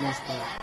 most part.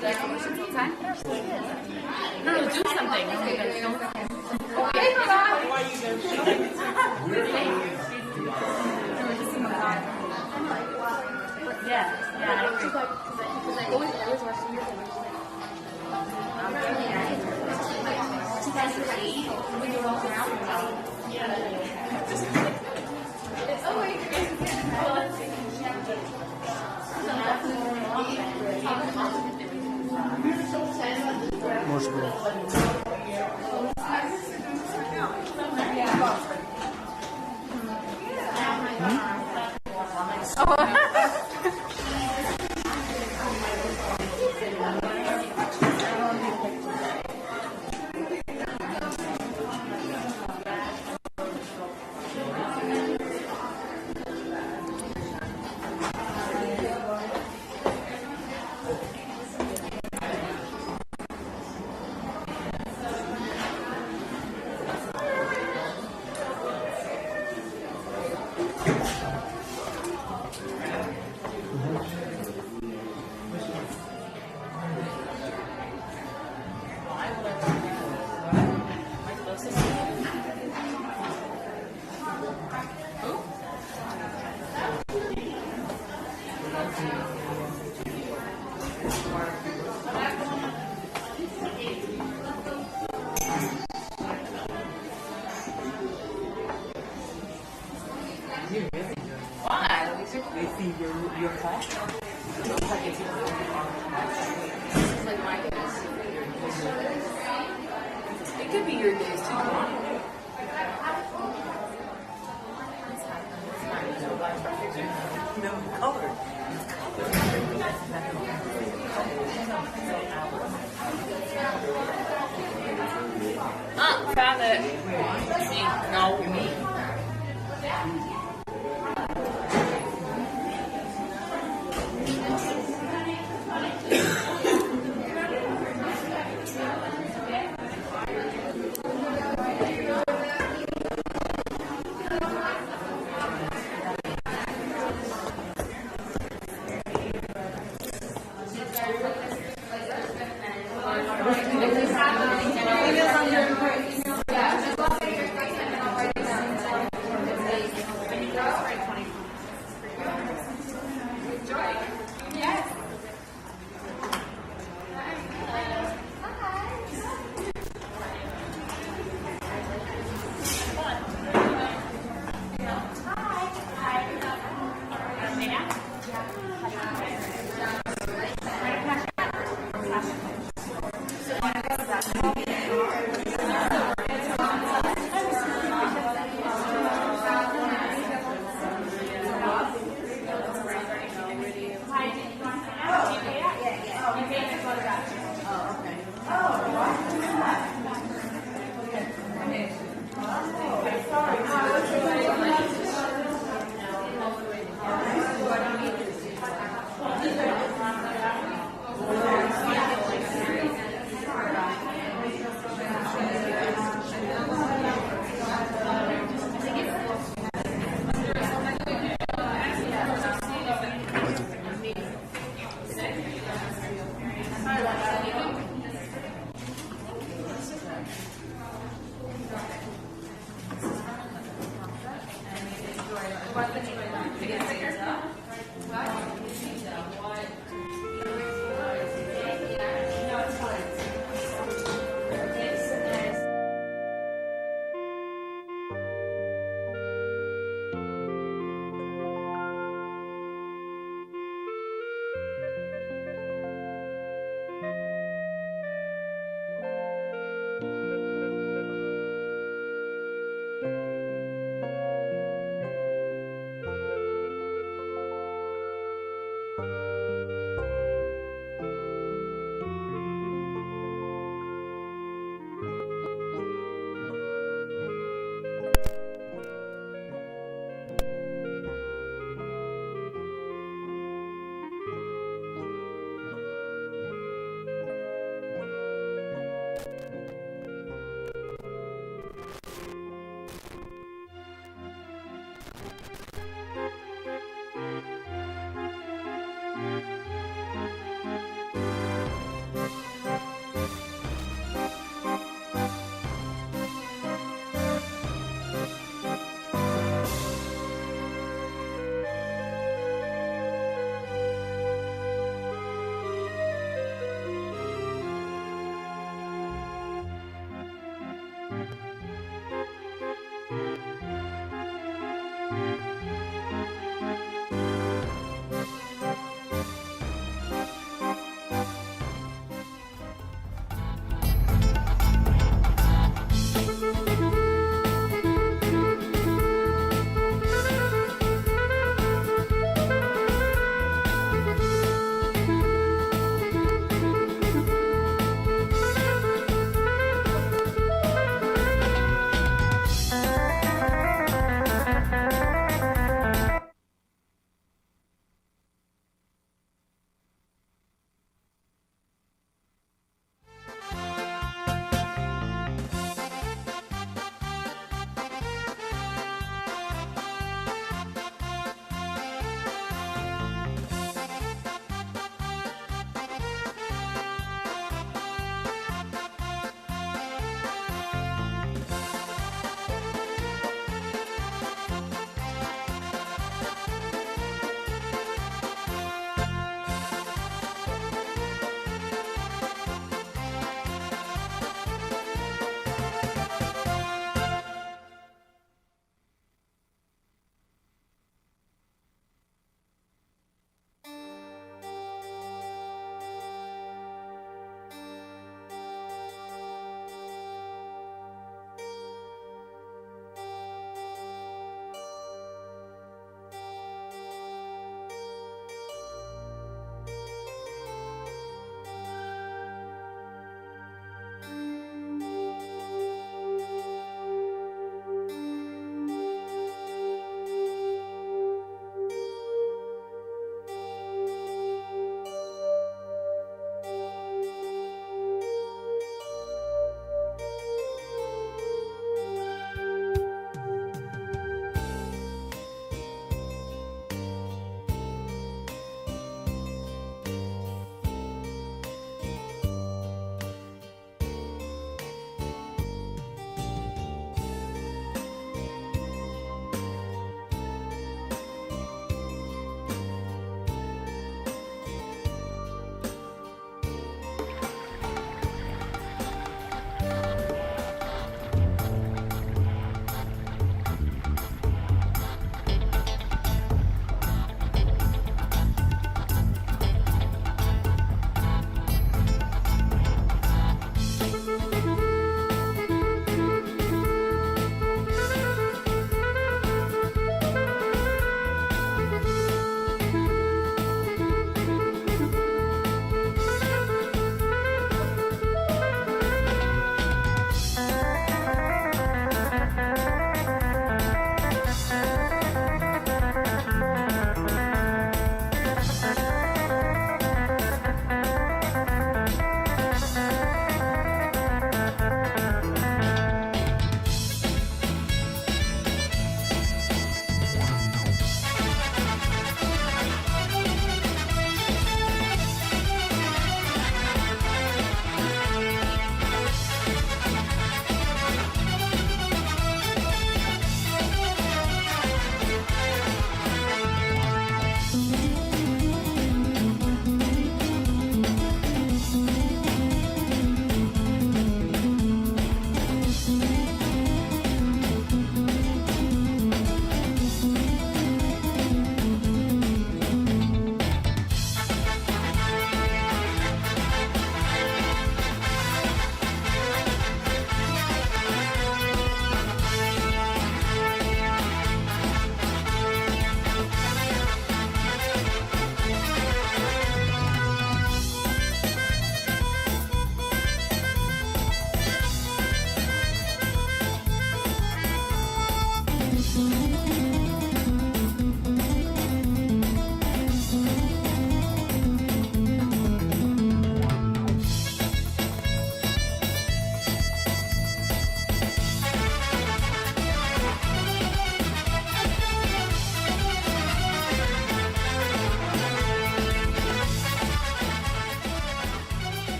Thank you. Permission full time? No, do something. Oh, yeah. Yeah, I agree. Because I always watch you. 2008, when you were walking around. Может быть. Your class? It could be your days too. No color. Found it. No, me.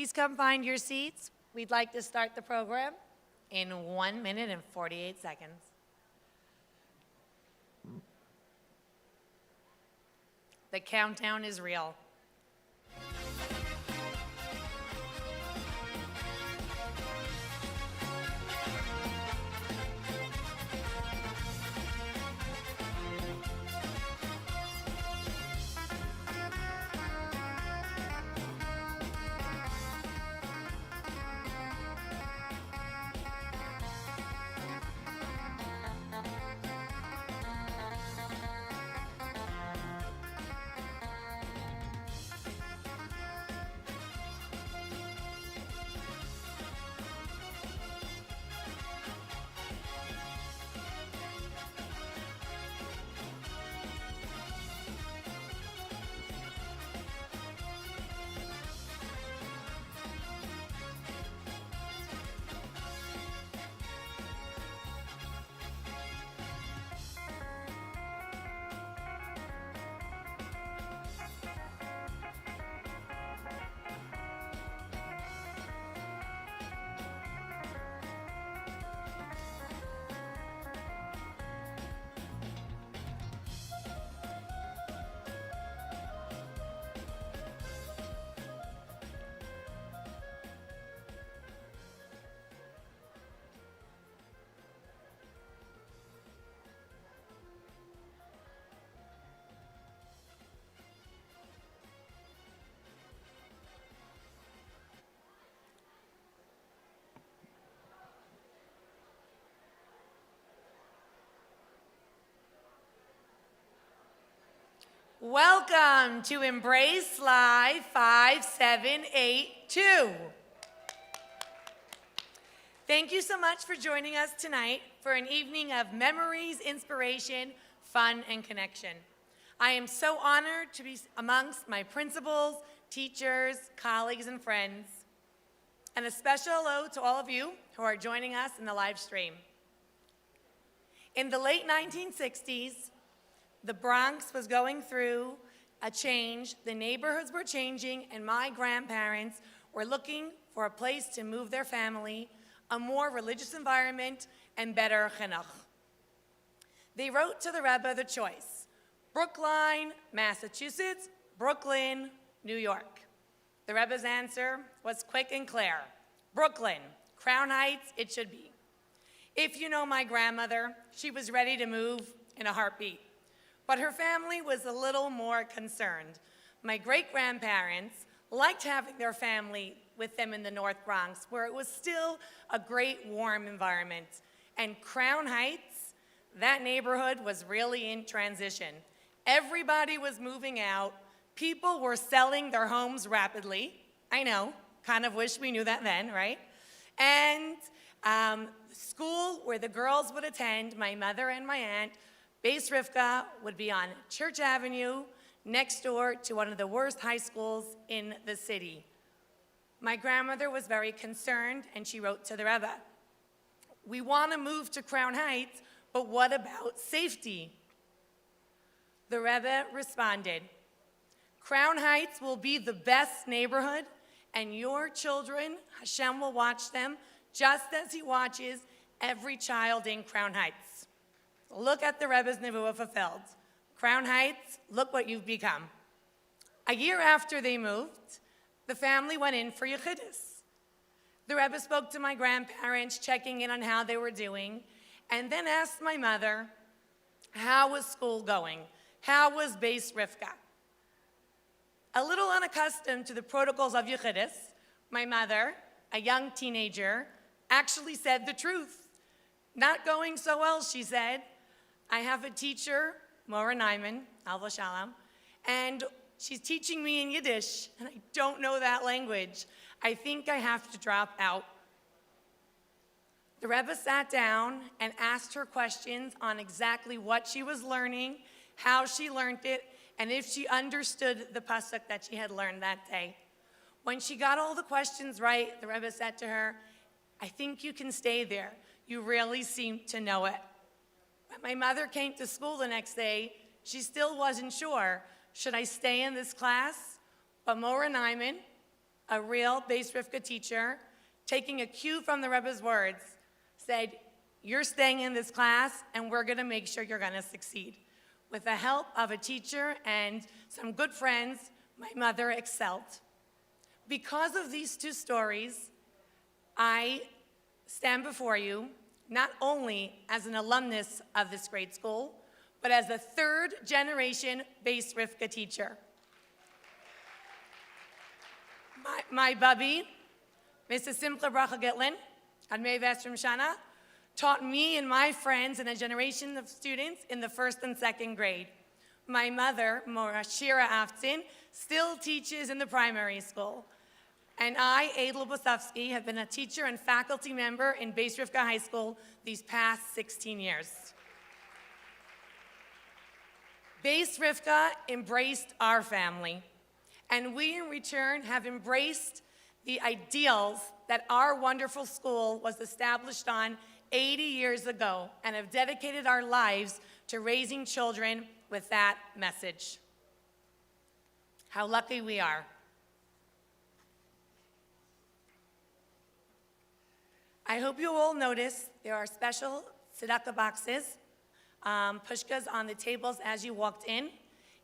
please come find your seats? We'd like to start the program in 1 minute and 48 seconds. The countdown is real. Welcome to EmBRace Live 5782. Thank you so much for joining us tonight for an evening of memories, inspiration, fun, and connection. I am so honored to be amongst my principals, teachers, colleagues, and friends. And a special hello to all of you who are joining us in the live stream. In the late 1960s, the Bronx was going through a change, the neighborhoods were changing, and my grandparents were looking for a place to move their family, a more religious environment, and better chinuch. They wrote to the Rebbe the choice: Brookline, Massachusetts, Brooklyn, New York. The Rebbe's answer was quick and clear: Brooklyn, Crown Heights, it should be. If you know my grandmother, she was ready to move in a heartbeat. But her family was a little more concerned. My great-grandparents liked having their family with them in the North Bronx, where it was still a great warm environment. And Crown Heights, that neighborhood was really in transition. Everybody was moving out. People were selling their homes rapidly. I know, kind of wish we knew that then, right? And school where the girls would attend, my mother and my aunt, Bais Rivkah, would be on Church Avenue, next door to one of the worst high schools in the city. My grandmother was very concerned, and she wrote to the Rebbe, "We want to move to Crown Heights, but what about safety?" The Rebbe responded, "Crown Heights will be the best neighborhood, and your children, Hashem will watch them just as he watches every child in Crown Heights." Look at the Rebbe's nevuah fulfilled. Crown Heights, look what you've become. A year after they moved, the family went in for Yechidus. The Rebbe spoke to my grandparents, checking in on how they were doing, and then asked my mother, how was school going? How was Bais Rivkah? A little unaccustomed to the protocols of Yechidus, my mother, a young teenager, actually said the truth. Not going so well, she said. I have a teacher, Mora Nyman, Alva Shalom, and she's teaching me in Yiddish, and I don't know that language. I think I have to drop out. The Rebbe sat down and asked her questions on exactly what she was learning, how she learned it, and if she understood the pasuk that she had learned that day. When she got all the questions right, the Rebbe said to her, "I think you can stay there. You really seem to know it." When my mother came to school the next day, she still wasn't sure, should I stay in this class? But Mora Nyman, a real Bais Rivkah teacher, taking a cue from the Rebbe's words, said, "You're staying in this class, and we're going to make sure you're going to succeed." With the help of a teacher and some good friends, my mother excelled. Because of these two stories, I stand before you not only as an alumnus of this great school, but as a third-generation Bais Rivkah teacher. My bubby, Mrs. Simcha Bracha Gitlin, Admei Vestrum Shana, taught me and my friends and a generation of students in the first and second grade. My mother, Mora Shira Aftin, still teaches in the primary school. And I, Adel Bosovsky, have been a teacher and faculty member in Bais Rivkah High School these past 16 years. Bais Rivkah embraced our family, and we in return have embraced the ideals that our wonderful school was established on 80 years ago and have dedicated our lives to raising children with that message. How lucky we are. I hope you all notice there are special tzedakah boxes, pushkas on the tables as you walked in.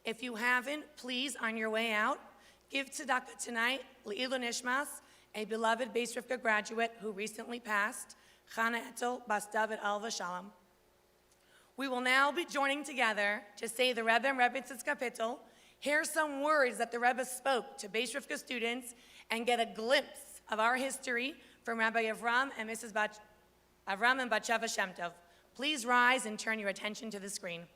If you haven't, please, on your way out, give tzedakah tonight, Le'ilu Nishmas, a beloved Bais Rivkah graduate who recently passed, Chana Etel Bas David Alva Shalom. We will now be joining together to say the Rebbe and Rebbetzitz Kapitel, hear some words that the Rebbe spoke to Bais Rivkah students, and get a glimpse of our history from Rabbi Avram and Mrs. Avram and Batsheva Shem Tov. Please rise and turn your attention to the screen.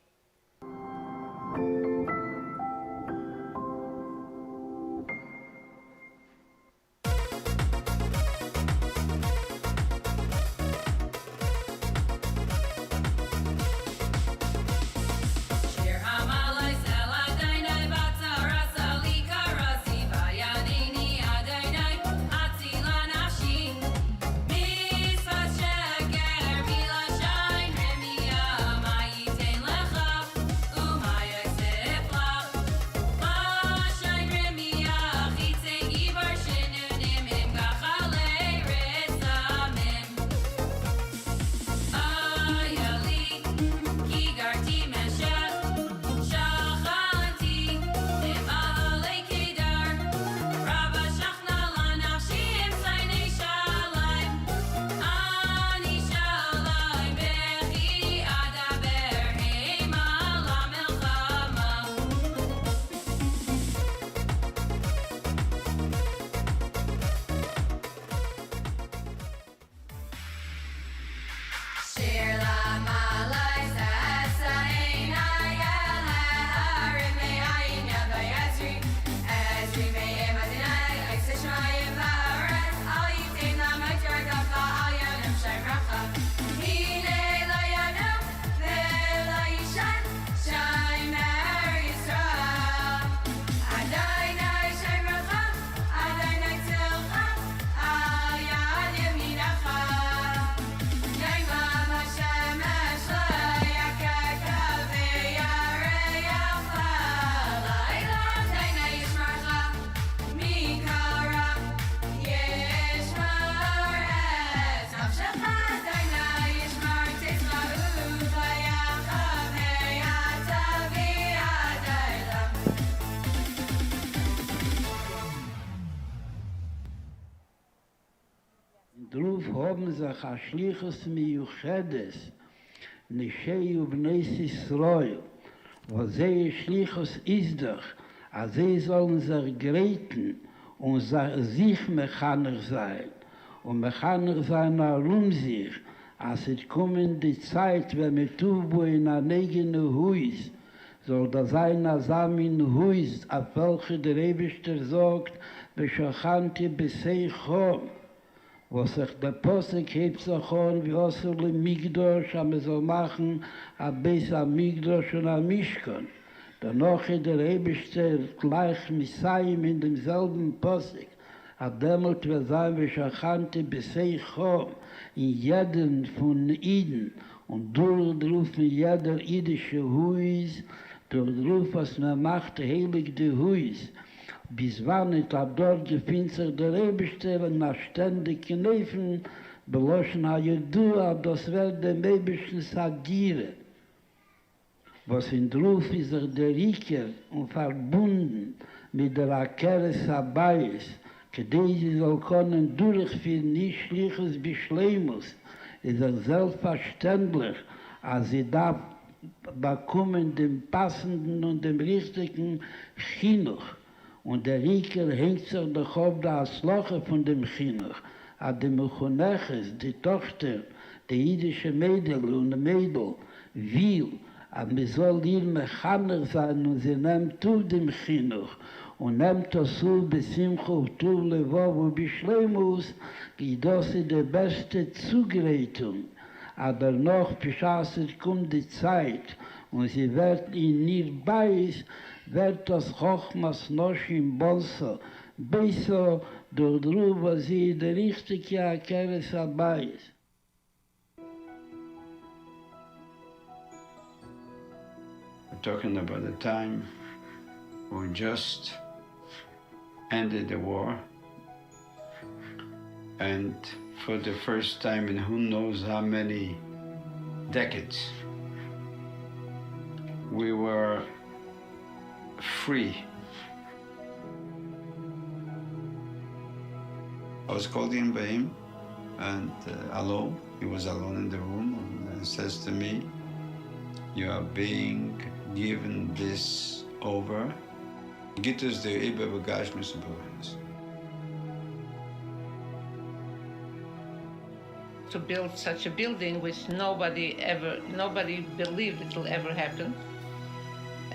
Druf haben sich a Schlichus Miuchedes, Nishei Ubneis Yisroel, wo sie Schlichus ist doch, a sie sollen sich gräten und sich Mechaner sein, und Mechaner sein sich, als es kommen die Zeit, wenn wir Tubu in ein eigenes Huis, soll da sein als ein Huis, auf welche der Ewigste sagt, Beshachanti Beseichom, wo sich der Posek hebt sich an, wie Osserle Migdosh, aber soll machen, a Beis am Migdosh und am Mishkan. Danach ist der Ewigste gleich Messiaim in demselben Posek. Ademot wird sein, Beshachanti Beseichom, in jedem von Iden, und durch jeder idische Huis, durch was man macht, heilig die Huis, bis wann nicht ab dort gefindt sich der Ebersteller nach ständig Kneifen, beloschen ha Jedua, das wird dem Ebersten Sagire. Was in Ruf ist der Riker und verbunden mit der Akeres Bais, kedei sie soll können durchführen, nicht schliches Beschleimus, ist selbstverständlich, als sie da bekommen den passenden und dem richtigen Chinuch. Und der Riker hängt sich doch auf der Asloche von dem Chinuch. Aber die Mechoneches, die Tochter, die jüdische Mädel und Mädel, will, aber man soll ihr Mechaner sein und sie nimmt zu dem Chinuch und nimmt das so besimcha und tu levov und beschleimus, wie das ist die beste Zugreitung. Aber noch, bis es kommt die Zeit und sie wird in ihr Bais, wird das Chochmas noch im Bolso, besser durch drüber sie der richtige Akeres Bais. We're talking about the time we just ended the war, and for the first time in who knows how many decades, we were free. I was called in by him, and alone, he was alone in the room, and says to me, "You are being given this over. Git us the Ibe Begashmis Beweis." To build such a building which nobody believed it will ever happen.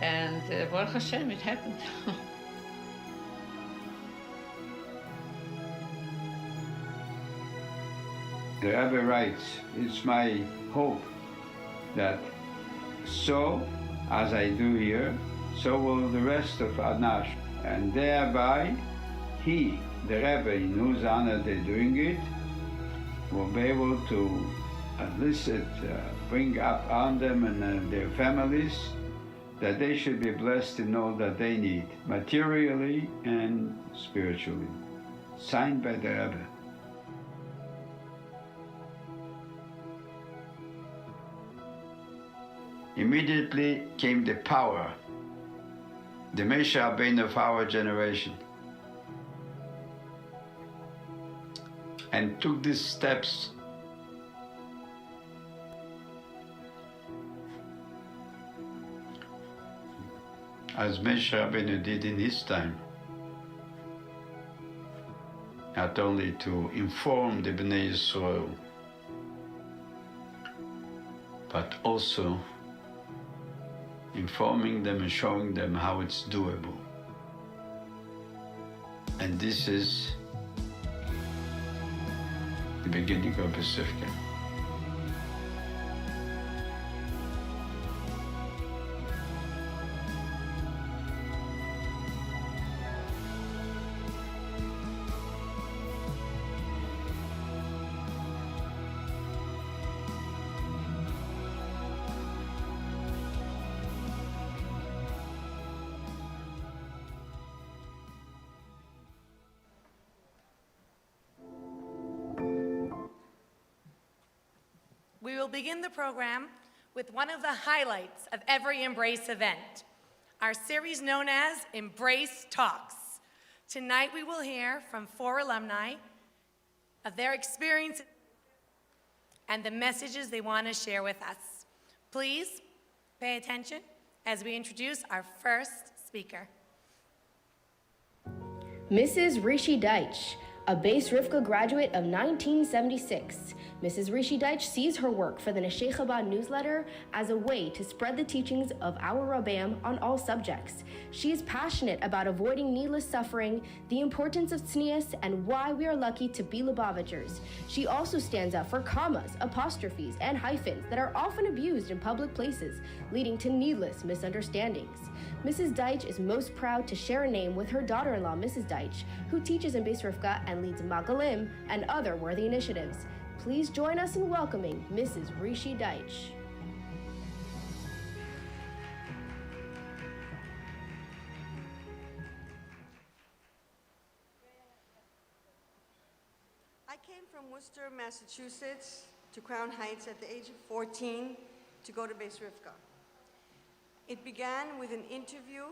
And Baruch Hashem, it happened. The Rebbe writes, "It's my hope that so as I do here, so will the rest of Anash, and thereby he, the Rebbe, in whose honor they're doing it, will be able to elicit, bring up on them and their families, that they should be blessed in all that they need, materially and spiritually." Signed by the Rebbe. Immediately came the power, the Moshe Rabbeinu of our generation, and took these steps as Moshe Rabbeinu did in his time, not only to inform the Bnei Yisrael, but also informing them and showing them how it's doable. And this is the beginning of Rivkah. We will begin the program with one of the highlights of every EmBRace event, our series known as EmBRace Talks. Tonight we will hear from 4 alumni of their experience and the messages they want to share with us. Please pay attention as we introduce our first speaker. Mrs. Rishi Deitch, a Bais Rivkah graduate of 1976. Mrs. Rishi Deitch sees her work for the Neshei Chabad newsletter as a way to spread the teachings of our Rabbam on all subjects. She is passionate about avoiding needless suffering, the importance of tznius, and why we are lucky to be Lubavitchers. She also stands up for commas, apostrophes, and hyphens that are often abused in public places, leading to needless misunderstandings. Mrs. Deitch is most proud to share a name with her daughter-in-law, Mrs. Deitch, who teaches in Bais Rivkah and leads Magalim and other worthy initiatives. Please join us in welcoming Mrs. Rishi Deitch. Worcester, Massachusetts, to Crown Heights at the age of 14 to go to Bais Rivkah. It began with an interview.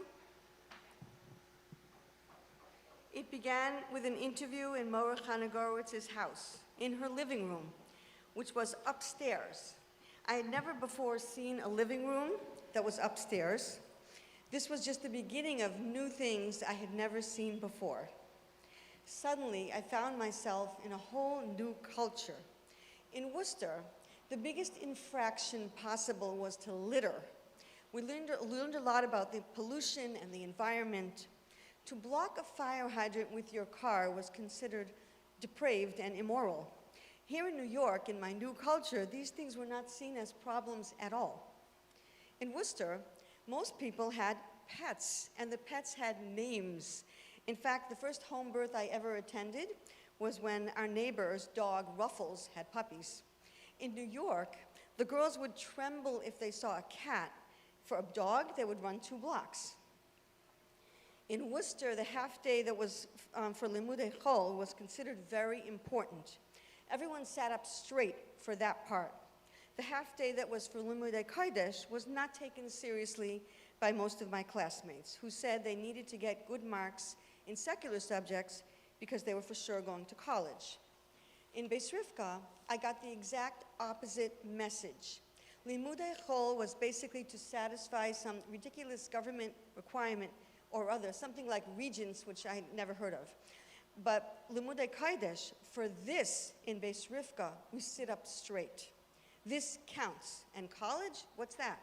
In Mora Chanagorowitz's house, in her living room, which was upstairs. I had never before seen a living room that was upstairs. This was just the beginning of new things I had never seen before. Suddenly, I found myself in a whole new culture. In Worcester, the biggest infraction possible was to litter. We learned a lot about the pollution and the environment. To block a fire hydrant with your car was considered depraved and immoral. Here in New York, in my new culture, these things were not seen as problems at all. In Worcester, most people had pets, and the pets had names. In fact, the first home birth I ever attended was when our neighbor's dog, Ruffles, had puppies. In New York, the girls would tremble if they saw a cat. For a dog, they would run 2 blocks. In Worcester, the half day that was for Limudei Chol was considered very important. Everyone sat up straight for that part. The half day that was for Limudei Kodesh was not taken seriously by most of my classmates, who said they needed to get good marks in secular subjects because they were for sure going to college. In Bais Rivkah, I got the exact opposite message. Limudei Chol was basically to satisfy some ridiculous government requirement or other, something like regents, which I had never heard of. But Limudei Kodesh, for this in Bais Rivkah, we sit up straight. This counts. And college, what's that?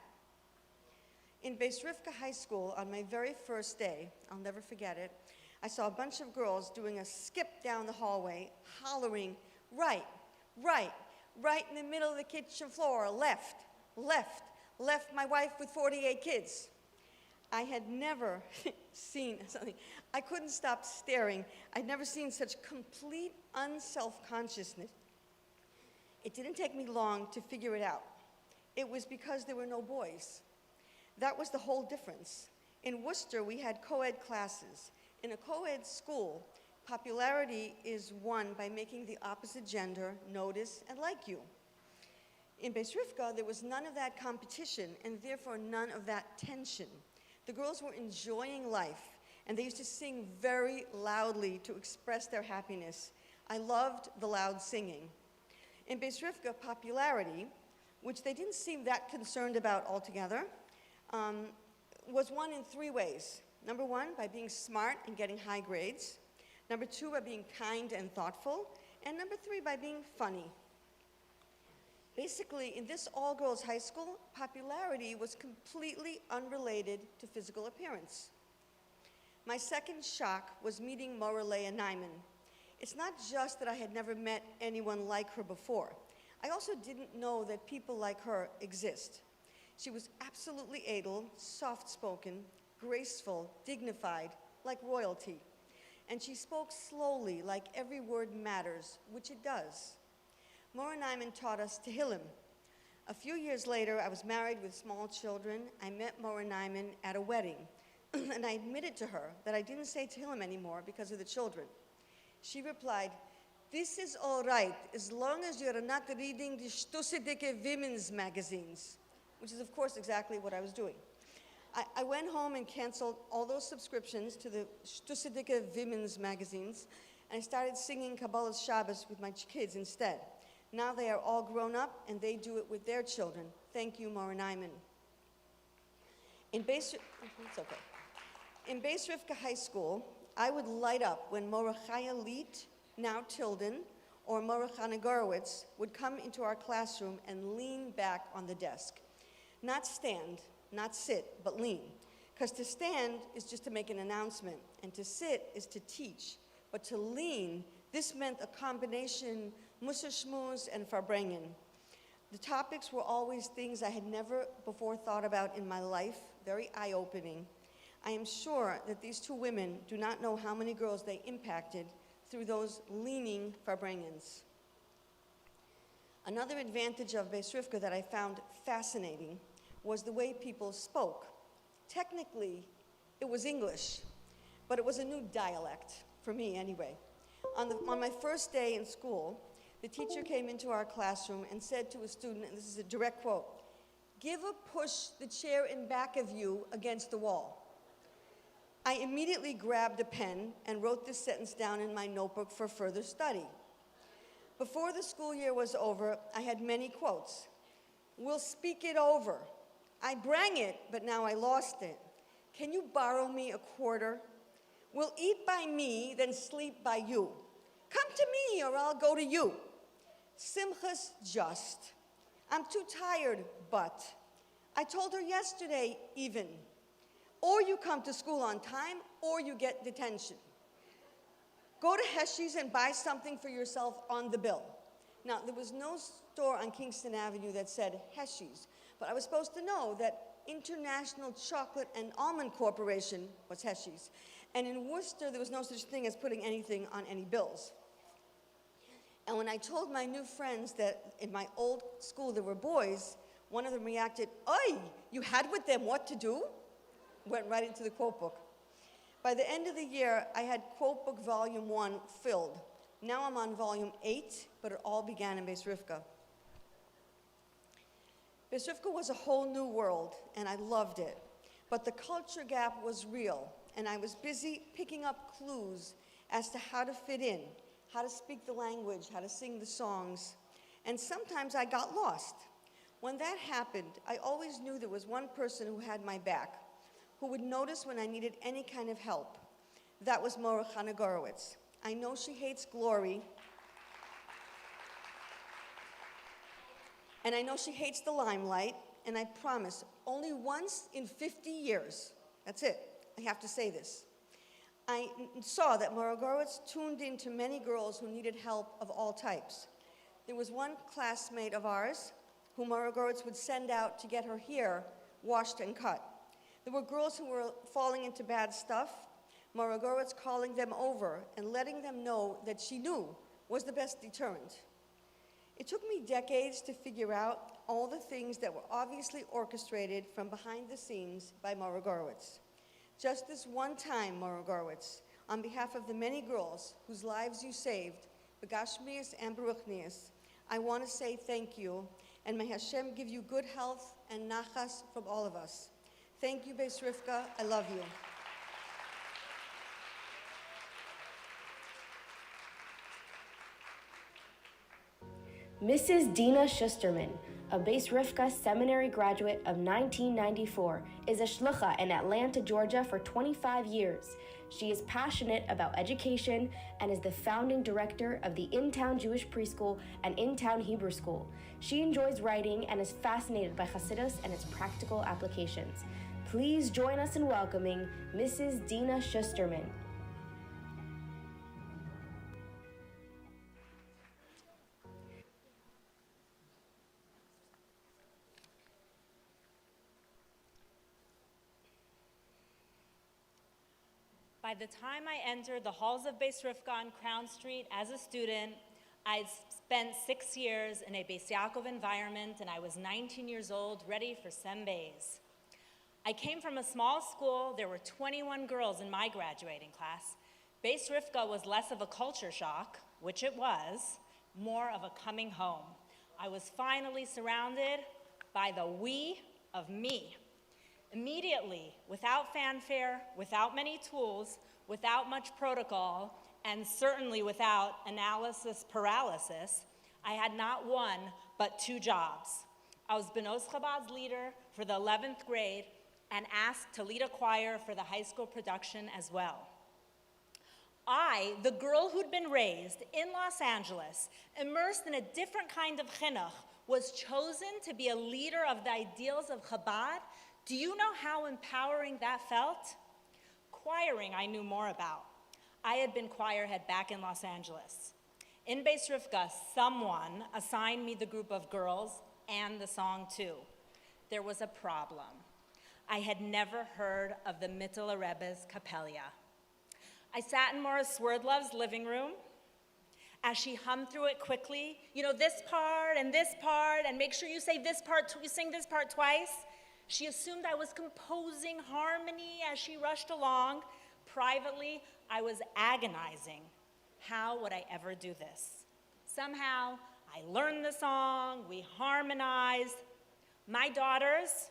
In Bais Rivkah High School, on my very first day, I'll never forget it, I saw a bunch of girls doing a skip down the hallway, hollering, right, right, right in the middle of the kitchen floor, left, left, left my wife with 48 kids. I had never seen something. I couldn't stop staring. I'd never seen such complete unself-consciousness. It didn't take me long to figure it out. It was because there were no boys. That was the whole difference. In Worcester, we had co-ed classes. In a co-ed school, popularity is won by making the opposite gender notice and like you. In Bais Rivkah, there was none of that competition and therefore none of that tension. The girls were enjoying life, and they used to sing very loudly to express their happiness. I loved the loud singing. In Bais Rivkah, popularity, which they didn't seem that concerned about altogether, was won in 3 ways. Number 1, by being smart and getting high grades. Number 2, by being kind and thoughtful. And number 3, by being funny. Basically, in this all-girls high school, popularity was completely unrelated to physical appearance. My second shock was meeting Mora Leah Nyman. It's not just that I had never met anyone like her before. I also didn't know that people like her exist. She was absolutely edel, soft-spoken, graceful, dignified, like royalty. And she spoke slowly, like every word matters, which it does. Mora Nyman taught us Tehillim. A few years later, I was married with small children. I met Mora Nyman at a wedding, and I admitted to her that I didn't say Tehillim anymore because of the children. She replied, "This is all right, as long as you're not reading the Shtussedike women's magazines," which is, of course, exactly what I was doing. I went home and canceled all those subscriptions to the Shtussedike women's magazines, and I started singing Kabbalah's Shabbos with my kids instead. Now they are all grown up, and they do it with their children. Thank you, Mora Nyman. In Bais Rivkah High School, I would light up when Mora Chaya Leet, now Tilden, or Mora Chanagorowitz would come into our classroom and lean back on the desk. Not stand, not sit, but lean. Because to stand is just to make an announcement, and to sit is to teach. But to lean, this meant a combination Musar Shmuz and Farbrengen. The topics were always things I had never before thought about in my life, very eye-opening. I am sure that these 2 women do not know how many girls they impacted through those leaning Farbrengens. Another advantage of Bais Rivkah that I found fascinating was the way people spoke. Technically, it was English, but it was a new dialect, for me anyway. On my first day in school, the teacher came into our classroom and said to a student, and this is a direct quote, "Give a push the chair in back of you against the wall." I immediately grabbed a pen and wrote this sentence down in my notebook for further study. Before the school year was over, I had many quotes. "We'll speak it over. I brang it, but now I lost it. Can you borrow me a quarter? We'll eat by me, then sleep by you. Come to me, or I'll go to you. Simcha's just. I'm too tired, but. I told her yesterday, even. Or you come to school on time, or you get detention. Go to Heshi's and buy something for yourself on the bill." Now, there was no store on Kingston Avenue that said Heshi's, but I was supposed to know that International Chocolate and Almond Corporation was Heshi's. And in Worcester, there was no such thing as putting anything on any bills. And when I told my new friends that in my old school there were boys, one of them reacted, "Oi, you had with them what to do?" Went right into the quote book. By the end of the year, I had quote book volume 1 filled. Now I'm on volume 8, but it all began in Bais Rivkah. Bais Rivkah was a whole new world, and I loved it. But the culture gap was real, and I was busy picking up clues as to how to fit in, how to speak the language, how to sing the songs. And sometimes I got lost. When that happened, I always knew there was one person who had my back, who would notice when I needed any kind of help. That was Mora Chanagorowitz. I know she hates glory, and I know she hates the limelight, and I promise, only once in 50 years, that's it, I have to say this, I saw that Mora Gorowitz tuned into many girls who needed help of all types. There was one classmate of ours who Mora Gorowitz would send out to get her hair washed and cut. There were girls who were falling into bad stuff, Mora Gorowitz calling them over and letting them know that she knew was the best deterrent. It took me decades to figure out all the things that were obviously orchestrated from behind the scenes by Mora Gorowitz. Just this one time, Mora Gorowitz, on behalf of the many girls whose lives you saved, Begashmias and Baruchnias, I want to say thank you, and may Hashem give you good health and nachas from all of us. Thank you, Bais Rivkah. I love you. Mrs. Dina Schusterman, a Bais Rivkah seminary graduate of 1994, is a shlucha in Atlanta, Georgia for 25 years. She is passionate about education and is the founding director of the In-Town Jewish Preschool and In-Town Hebrew School. She enjoys writing and is fascinated by Hasidus and its practical applications. Please join us in welcoming Mrs. Dina Schusterman. By the time I entered the halls of Bais Rivkah on Crown Street as a student, I'd spent 6 years in a Beis Yaakov environment, and I was 19 years old, ready for Sem Beis. I came from a small school. There were 21 girls in my graduating class. Bais Rivkah was less of a culture shock, which it was, more of a coming home. I was finally surrounded by the we of me. Immediately, without fanfare, without many tools, without much protocol, and certainly without analysis paralysis, I had not one, but 2 jobs. I was Benos Chabad's leader for the 11th grade and asked to lead a choir for the high school production as well. I, the girl who'd been raised in Los Angeles, immersed in a different kind of chinuch, was chosen to be a leader of the ideals of Chabad. Do you know how empowering that felt? Choiring I knew more about. I had been choir head back in Los Angeles. In Bais Rivkah, someone assigned me the group of girls and the song too. There was a problem. I had never heard of the Mittler Rebbe's Capella. I sat in Morris Swerdlove's living room as she hummed through it quickly. You know, this part, and make sure you say this part, you sing this part twice. She assumed I was composing harmony as she rushed along. Privately, I was agonizing. How would I ever do this? Somehow, I learned the song, we harmonized. My daughters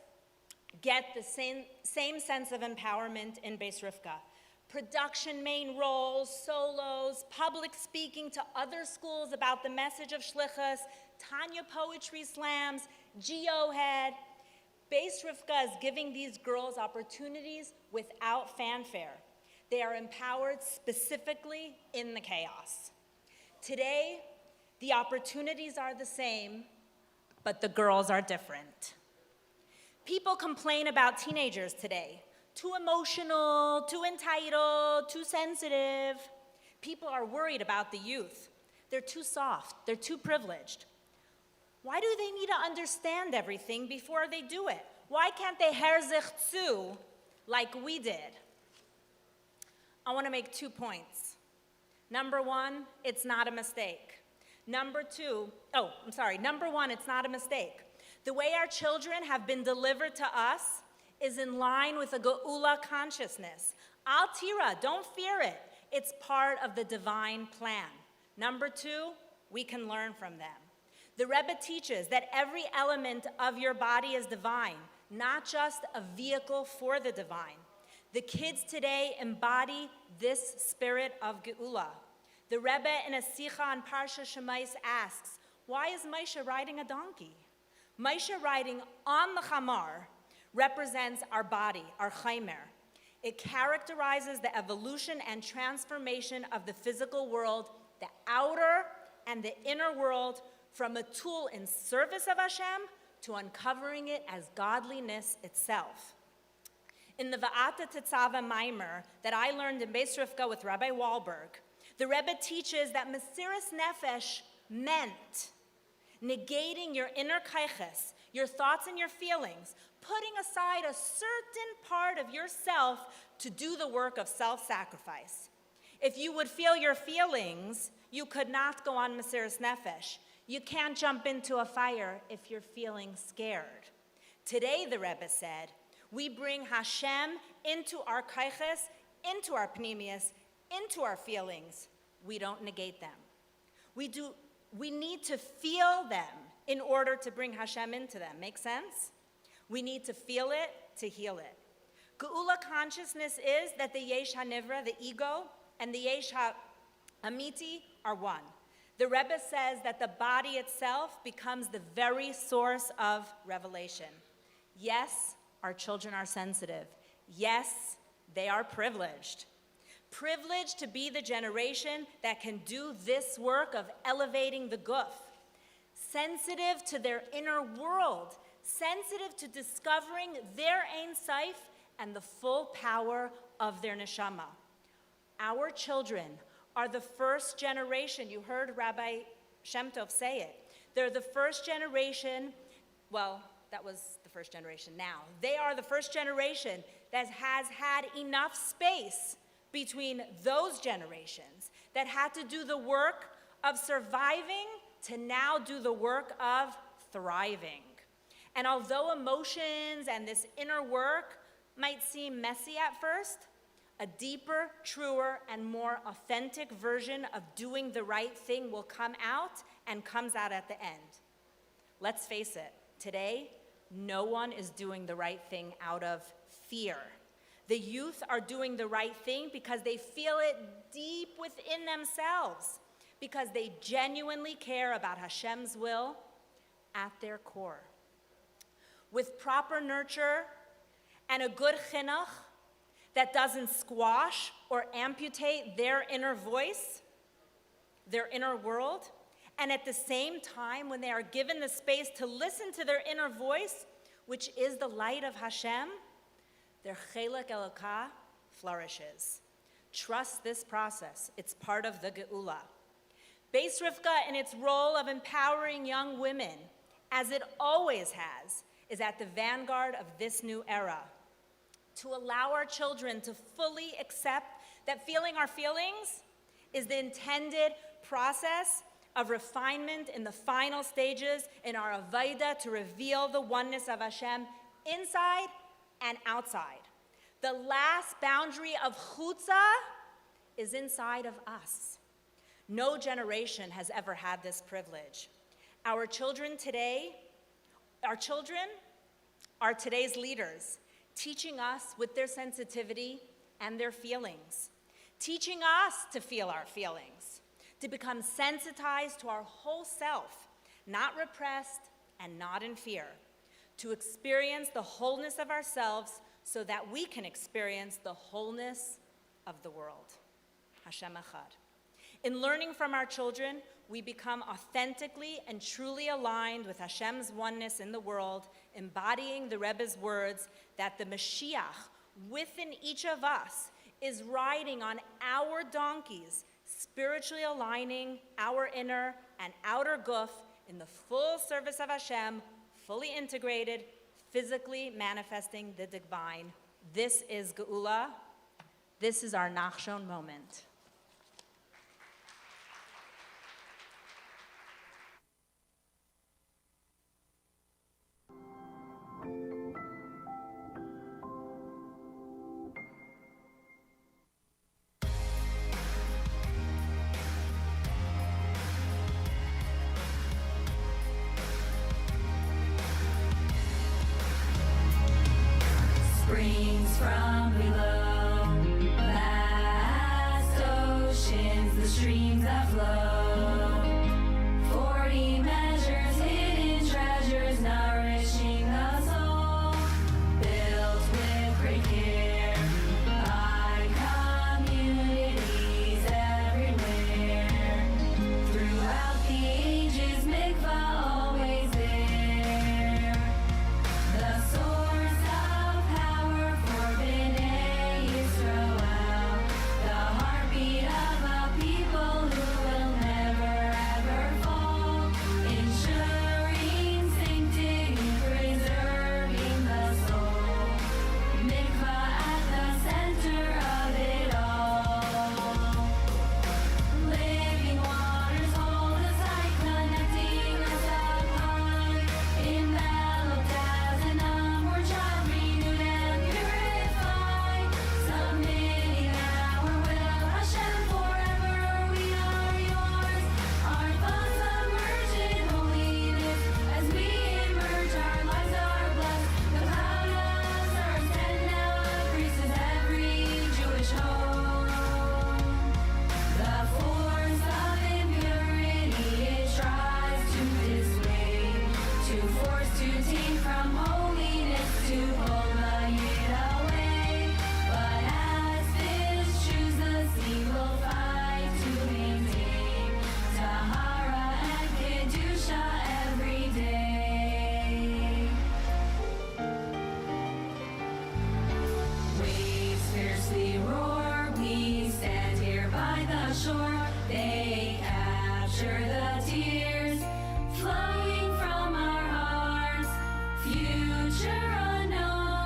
get the same sense of empowerment in Bais Rivkah. Production main roles, solos, public speaking to other schools about the message of Shlichus, Tanya poetry slams, Geohead. Bais Rivkah is giving these girls opportunities without fanfare. They are empowered specifically in the chaos. Today, the opportunities are the same, but the girls are different. People complain about teenagers today. Too emotional, too entitled, too sensitive. People are worried about the youth. They're too soft, they're too privileged. Why do they need to understand everything before they do it? Why can't they herzich zu like we did? I want to make 2 points. Number one, it's not a mistake. Number one, it's not a mistake. The way our children have been delivered to us is in line with a geula consciousness. Al tira, don't fear it. It's part of the divine plan. Number two, we can learn from them. The Rebbe teaches that every element of your body is divine, not just a vehicle for the divine. The kids today embody this spirit of geula. The Rebbe in a Sicha on Parsha Shemais asks, why is Moshe riding a donkey? Moshe riding on the chamar represents our body, our chaimer. It characterizes the evolution and transformation of the physical world, the outer and the inner world, from a tool in service of Hashem to uncovering it as godliness itself. In the Va'ata Tetzava Maimer that I learned in Bais Rivkah with Rabbi Wahlberg, the Rebbe teaches that Mesiras Nefesh meant negating your inner kaiches, your thoughts and your feelings, putting aside a certain part of yourself to do the work of self-sacrifice. If you would feel your feelings, you could not go on Mesiras Nefesh. You can't jump into a fire if you're feeling scared. Today, the Rebbe said, we bring Hashem into our kaiches, into our pnimius, into our feelings. We don't negate them. We need to feel them in order to bring Hashem into them. Make sense? We need to feel it to heal it. Geula consciousness is that the Yesh HaNivra, the ego, and the Yesh HaAmiti are one. The Rebbe says that the body itself becomes the very source of revelation. Yes, our children are sensitive. Yes, they are privileged. Privileged to be the generation that can do this work of elevating the guf. Sensitive to their inner world, sensitive to discovering their Ein Sof and the full power of their neshama. Our children are the first generation. You heard Rabbi Shem Tov say it. They're the first generation, well, that was the first generation now. They are the first generation that has had enough space between those generations that had to do the work of surviving to now do the work of thriving. And although emotions and this inner work might seem messy at first, a deeper, truer, and more authentic version of doing the right thing will come out and comes out at the end. Let's face it, today, no one is doing the right thing out of fear. The youth are doing the right thing because they feel it deep within themselves, because they genuinely care about Hashem's will at their core. With proper nurture and a good chinuch that doesn't squash or amputate their inner voice, their inner world, and at the same time, when they are given the space to listen to their inner voice, which is the light of Hashem, their chelek elokah flourishes. Trust this process. It's part of the geula. Bais Rivkah, in its role of empowering young women, as it always has, is at the vanguard of this new era. To allow our children to fully accept that feeling our feelings is the intended process of refinement in the final stages in our avodah to reveal the oneness of Hashem inside and outside. The last boundary of chutza is inside of us. No generation has ever had this privilege. Our children are today's leaders, teaching us with their sensitivity and their feelings, teaching us to feel our feelings, to become sensitized to our whole self, not repressed and not in fear, to experience the wholeness of ourselves so that we can experience the wholeness of the world. Hashem Echad. In learning from our children, we become authentically and truly aligned with Hashem's oneness in the world, embodying the Rebbe's words that the Mashiach within each of us is riding on our donkeys, spiritually aligning our inner and outer guf in the full service of Hashem, fully integrated, physically manifesting the divine. This is Geula. This is our Nachshon moment. Springs from below, vast oceans, the streams that flow. 40 measures, hidden treasures, nourishing the soul. Built with great care by communities everywhere. Throughout the ages, mikvah always there. The source of power for B'nai Yisrael, the heartbeat of a people who will never ever fall, ensuring sanctity, preserving the soul. Mikvah at the center of it all. Living waters hold us tight, connecting us up high, enveloped as an upward child, renewed and purified, submitting our will, Hashem, forever we are yours. Our thoughts submerged in holiness, as we emerge, our lives are blessed. The cloud of stars send out graces every Jewish home. The force of impurity it tries to dissuade, to force, to take from holiness, to pull the yid away. But as fish choose the sea, will fight to maintain Tahara and Kedusha every day. Waves fiercely roar, we stand here by the shore. They capture the tears flowing from our hearts. Future unknown.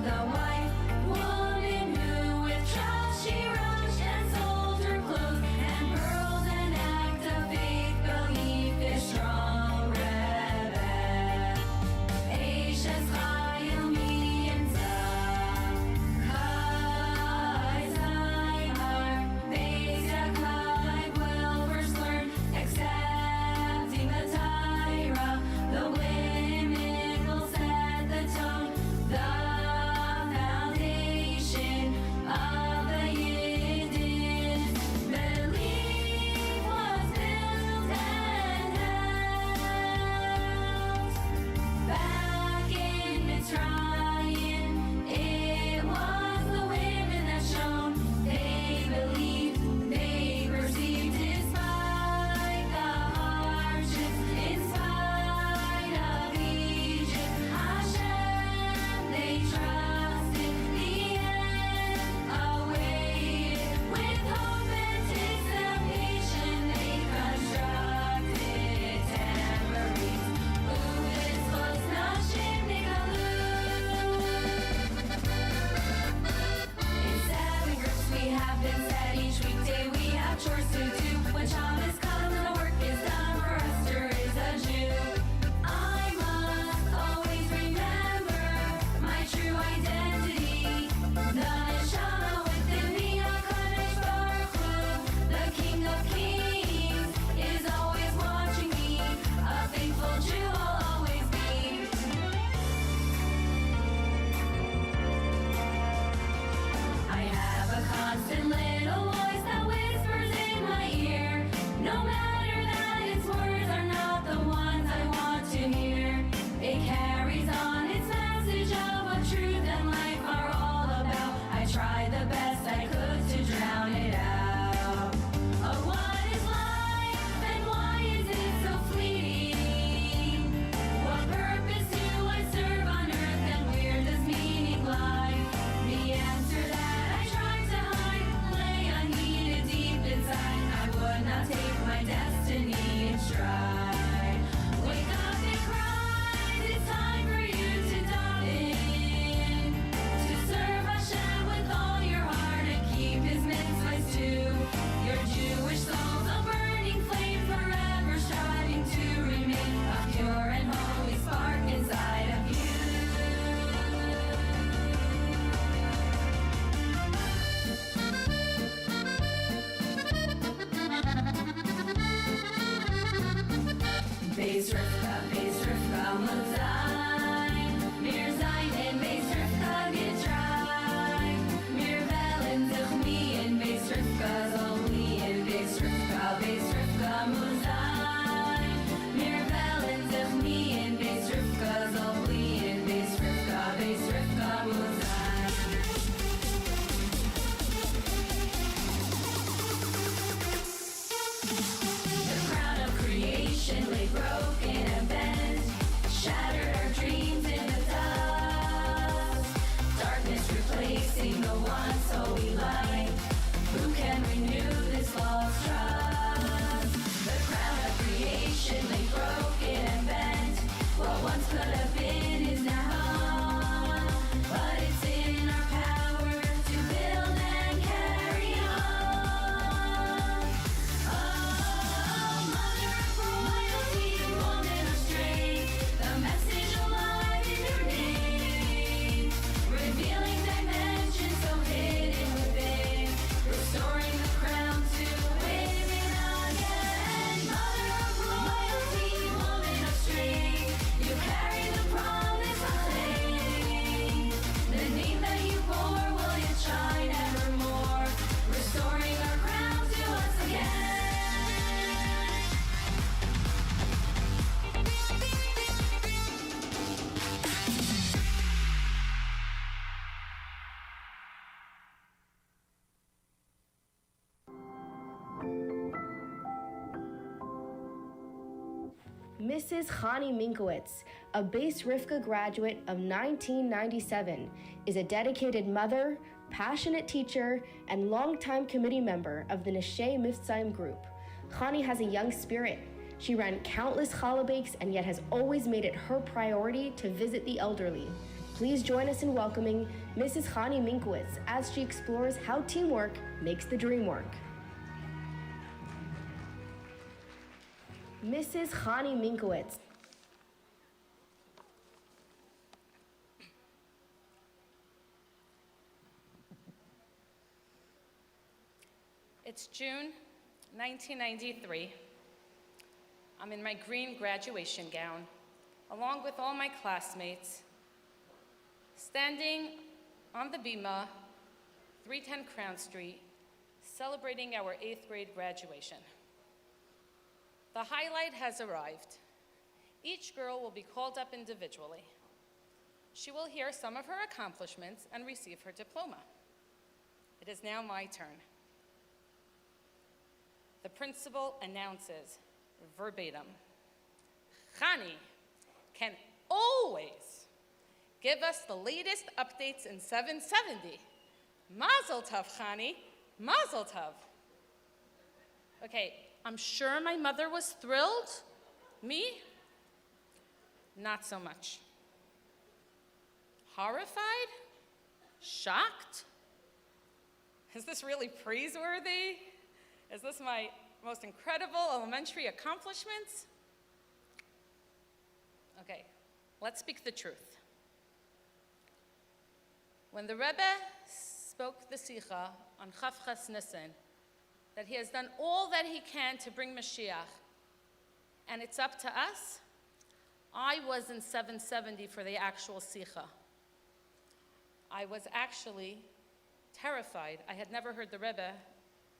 the white woman who with trust she rushed and sold her clothes and pearls and act of faith, belief is strong rebel. Asia's Chayil me and Zahar, Bais Yaakov will first learn, accepting the Torah. The women will set the tone, the foundation of the Yiddish belief was built and held. Back in Mitzrayim, it was the women that shone. They believed, they perceived, despite the hardships, in spite of Egypt. Hashem, they trusted, the end awaited. With hope anticipation, they constructed tambourines. Ooh, it's close, Nashim Nigalu. In 7 groups we have been set, each weekday we have chores to do. When Shabbos comes and the work is done, for Esther is a Jew. I must always remember my true identity. The neshama within me, HaKadosh Baruch Hu, the King of Kings, is always watching me. A faithful Jew I'll always be. I have a constant little voice that whispers in my ear, no matter that its words are not the ones I want to hear. It carries on its message of what truth and life are all about. I tried the best I could to drown it out. Oh, what is life and why is it so fleeting? What purpose do I serve on earth and where does meaning lie? The answer that I tried to hide lay unheeded deep inside. I would not take my destiny in stride. Wake up and cry, it's time for you to dive in. To serve Hashem with all your heart and keep His mitzvahs too. Your Jewish soul's a burning flame, forever striving to remain a pure and holy spark inside of you. Bais Rivkah Muzai, Mir Zayin and Bais Rivkah Gitrai, Mir Velen Zichmi and Bais Rivkah Zolli and Bais Rivkah Muzai, Mir Velen Zichmi and Bais Rivkah Zolli and Bais Rivkah Muzai. The crown of creation lay broken and bent, shattered our dreams in the dust. Darkness replacing the once holy light. Who can renew this lost trust? The crown of creation lay broken and bent. What once could have been is now gone. But it's in our power to build and carry on. Oh, mother of royalty, woman of strength, the message alive in your name, revealing dimensions so hidden within, restoring the crown to women again. Mother of royalty, woman of strength, you carry the promise of claim. The name that you bore will yet shine evermore, restoring our crown to us again. Mrs. Chani Minkowitz, a Bais Rivkah graduate of 1997, is a dedicated mother, passionate teacher, and longtime committee member of the Neshei Miftzayim group. Chani has a young spirit. She ran countless challah bakes and yet has always made it her priority to visit the elderly. Please join us in welcoming Mrs. Chani Minkowitz as she explores how teamwork makes the dream work. Mrs. Chani Minkowitz. It's June 1993. I'm in my green graduation gown, along with all my classmates, standing on the bima, 310 Crown Street, celebrating our 8th grade graduation. The highlight has arrived. Each girl will be called up individually. She will hear some of her accomplishments and receive her diploma. It is now my turn. The principal announces verbatim, Chani can always give us the latest updates in 770. Mazel tov, Chani, mazel tov. Okay, I'm sure my mother was thrilled. Me? Not so much. Horrified? Shocked? Is this really praiseworthy? Is this my most incredible elementary accomplishments? Okay, let's speak the truth. When the Rebbe spoke the Sikha on Chav Ches Nisan, that he has done all that he can to bring Mashiach, and it's up to us, I was in 770 for the actual Sikha. I was actually terrified. I had never heard the Rebbe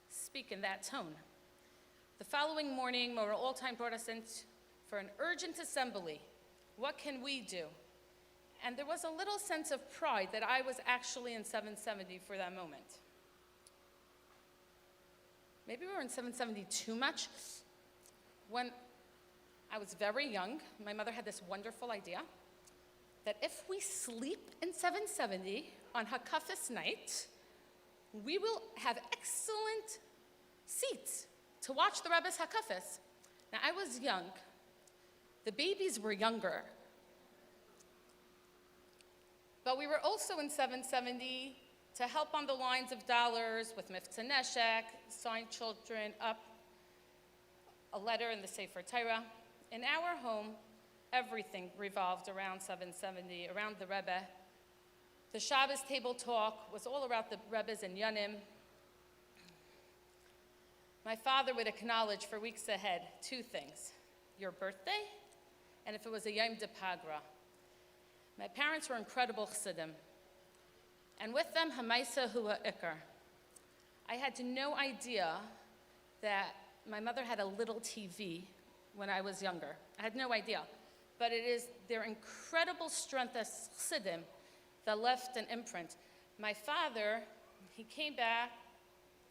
speak in that tone. The following morning, Mora Alltime brought us in for an urgent assembly. What can we do? And there was a little sense of pride that I was actually in 770 for that moment. Maybe we were in 770 too much. When I was very young, my mother had this wonderful idea that if we sleep in 770 on Hakafis night, we will have excellent seats to watch the Rebbe's Hakafis. Now, I was young. The babies were younger. But we were also in 770 to help on the lines of dollars with Miftzah Neshek, sign children up, a letter in the Sefer Torah. In our home, everything revolved around 770, around the Rebbe. The Shabbos table talk was all about the Rebbe's and Yanim. My father would acknowledge for weeks ahead 2 things, your birthday, and if it was a Yom de Pagra. My parents were incredible chassidim, and with them, Hamaisa Hua Ikar. I had no idea that my mother had a little TV when I was younger. I had no idea. But it is their incredible strength as chassidim that left an imprint. My father, he came back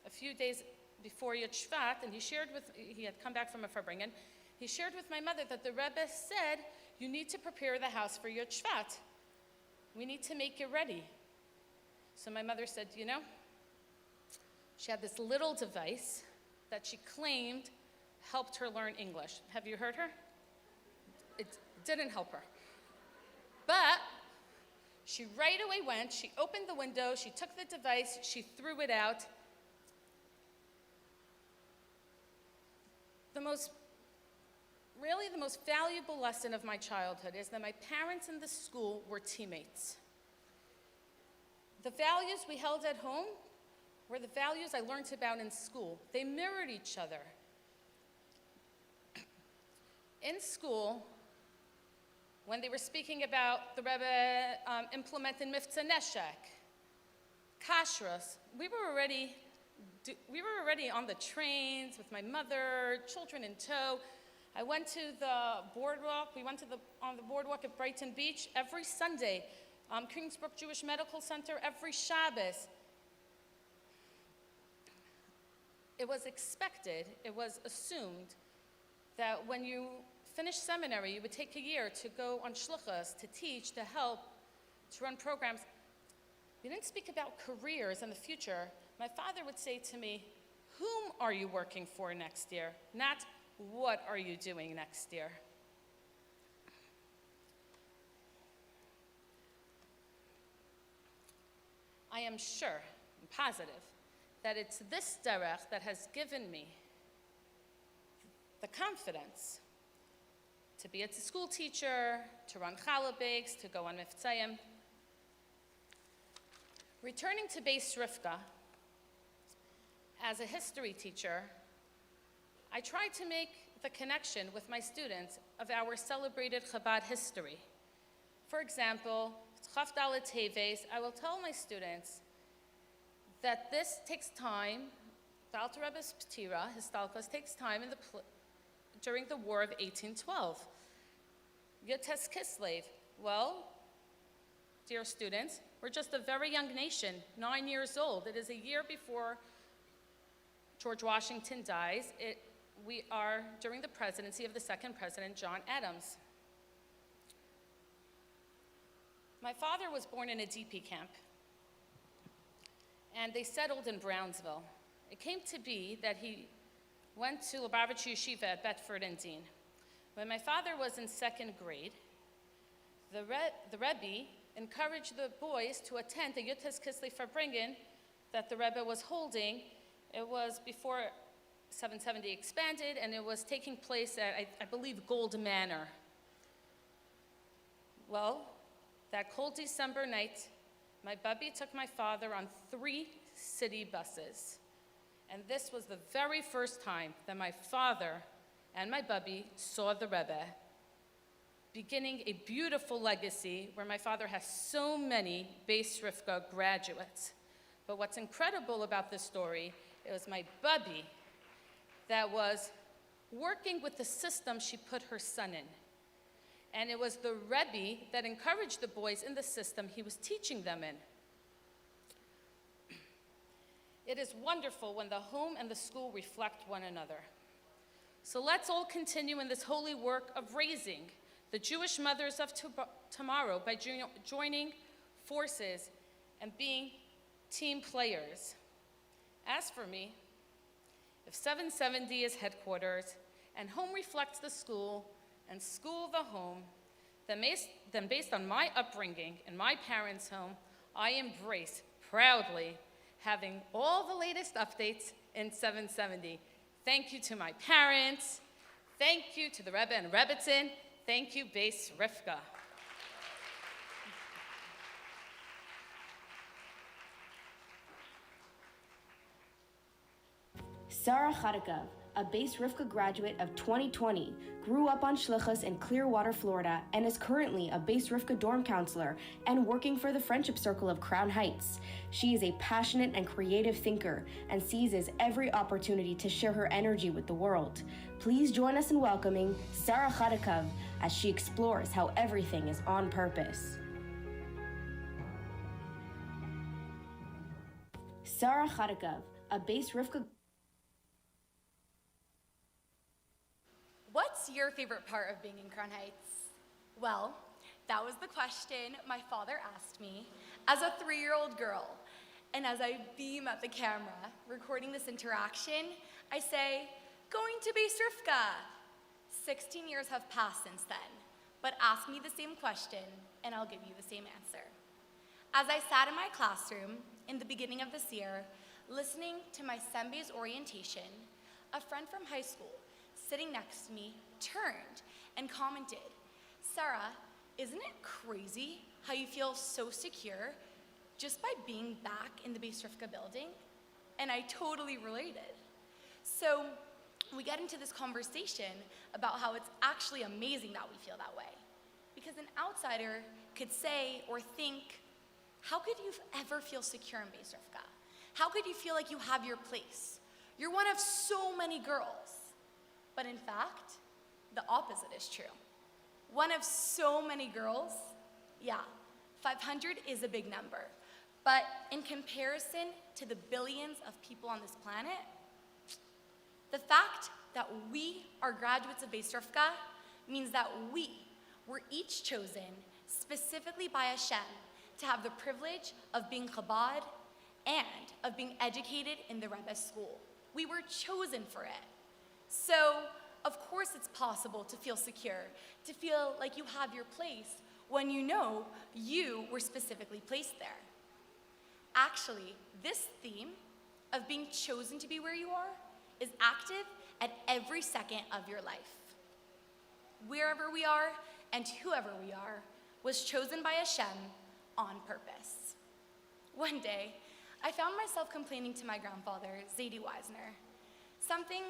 a few days before Yud Shvat, and he had come back from a Farbringen. He shared with my mother that the Rebbe said, you need to prepare the house for Yud Shvat. We need to make it ready. So my mother said, you know, she had this little device that she claimed helped her learn English. Have you heard her? It didn't help her. But she right away went, she opened the window, she took the device, she threw it out. The most valuable lesson of my childhood is that my parents in the school were teammates. The values we held at home were the values I learned about in school. They mirrored each other. In school, when they were speaking about the Rebbe implementing Miftzah Neshek, Kashrus, we were already on the trains with my mother, children in tow. I went to the boardwalk. We went on the boardwalk at Brighton Beach every Sunday. Kingsbrook Jewish Medical Center every Shabbos. It was expected, it was assumed that when you finished seminary, you would take a year to go on shluchas, to teach, to help, to run programs. We didn't speak about careers and the future. My father would say to me, whom are you working for next year? Not what are you doing next year? I am sure and positive that it's this derech that has given me the confidence to be a school teacher, to run challah bakes, to go on miftzayim. Returning to Bais Rivkah, as a history teacher, I tried to make the connection with my students of our celebrated Chabad history. For example, Chaf Dalet Teves, I will tell my students that this takes time, the Alter Rebbe's Ptira, Histalkos, takes time during the War of 1812. Yotes Kislev, well, dear students, we're just a very young nation, 9 years old. It is a year before George Washington dies. We are during the presidency of the second president, John Adams. My father was born in a DP camp, and they settled in Brownsville. It came to be that he went to Lubavitch Yeshiva at Bedford and Dean. When my father was in second grade, the Rebbe encouraged the boys to attend the Yotes Kislev Farbringen that the Rebbe was holding. It was before 770 expanded, and it was taking place at, I believe, Gold Manor. Well, that cold December night, my bubby took my father on 3 city buses. And this was the very first time that my father and my bubby saw the Rebbe, beginning a beautiful legacy where my father has so many Bais Rivkah graduates. But what's incredible about this story, it was my bubby that was working with the system she put her son in. And it was the Rebbe that encouraged the boys in the system he was teaching them in. It is wonderful when the home and the school reflect one another. So let's all continue in this holy work of raising the Jewish mothers of tomorrow by joining forces and being team players. As for me, if 770 is headquarters and home reflects the school and school the home, then based on my upbringing and my parents' home, I EmBRace proudly having all the latest updates in 770. Thank you to my parents. Thank you to the Rebbe and Rebbitzin. Thank you, Bais Rivkah. Sarah Chadikov, a Bais Rivkah graduate of 2020, grew up on Shlichus in Clearwater, Florida, and is currently a Bais Rivkah dorm counselor and working for the Friendship Circle of Crown Heights. She is a passionate and creative thinker and seizes every opportunity to share her energy with the world. Please join us in welcoming Sarah Chadikov as she explores how everything is on purpose. Sarah Chadikov, a Bais Rivkah. What's your favorite part of being in Crown Heights? Well, that was the question my father asked me as a 3-year-old girl. And as I beam at the camera, recording this interaction, I say, going to Bais Rivkah. 16 years have passed since then, but ask me the same question and I'll give you the same answer. As I sat in my classroom in the beginning of this year, listening to my Sembes orientation, a friend from high school sitting next to me turned and commented, "Sarah, isn't it crazy how you feel so secure just by being back in the Bais Rivkah building?" And I totally related. So we get into this conversation about how it's actually amazing that we feel that way. Because an outsider could say or think, how could you ever feel secure in Bais Rivkah? How could you feel like you have your place? You're one of so many girls. But in fact, the opposite is true. One of so many girls, yeah, 500 is a big number. But in comparison to the billions of people on this planet, the fact that we are graduates of Bais Rivkah means that we were each chosen specifically by Hashem to have the privilege of being Chabad and of being educated in the Rebbe's school. We were chosen for it. So, of course it's possible to feel secure, to feel like you have your place when you know you were specifically placed there. actually, this theme of being chosen to be where you are is active at every second of your life. Wherever we are and whoever we are was chosen by Hashem on purpose. One day, I found myself complaining to my grandfather, Zadie Weisner. Something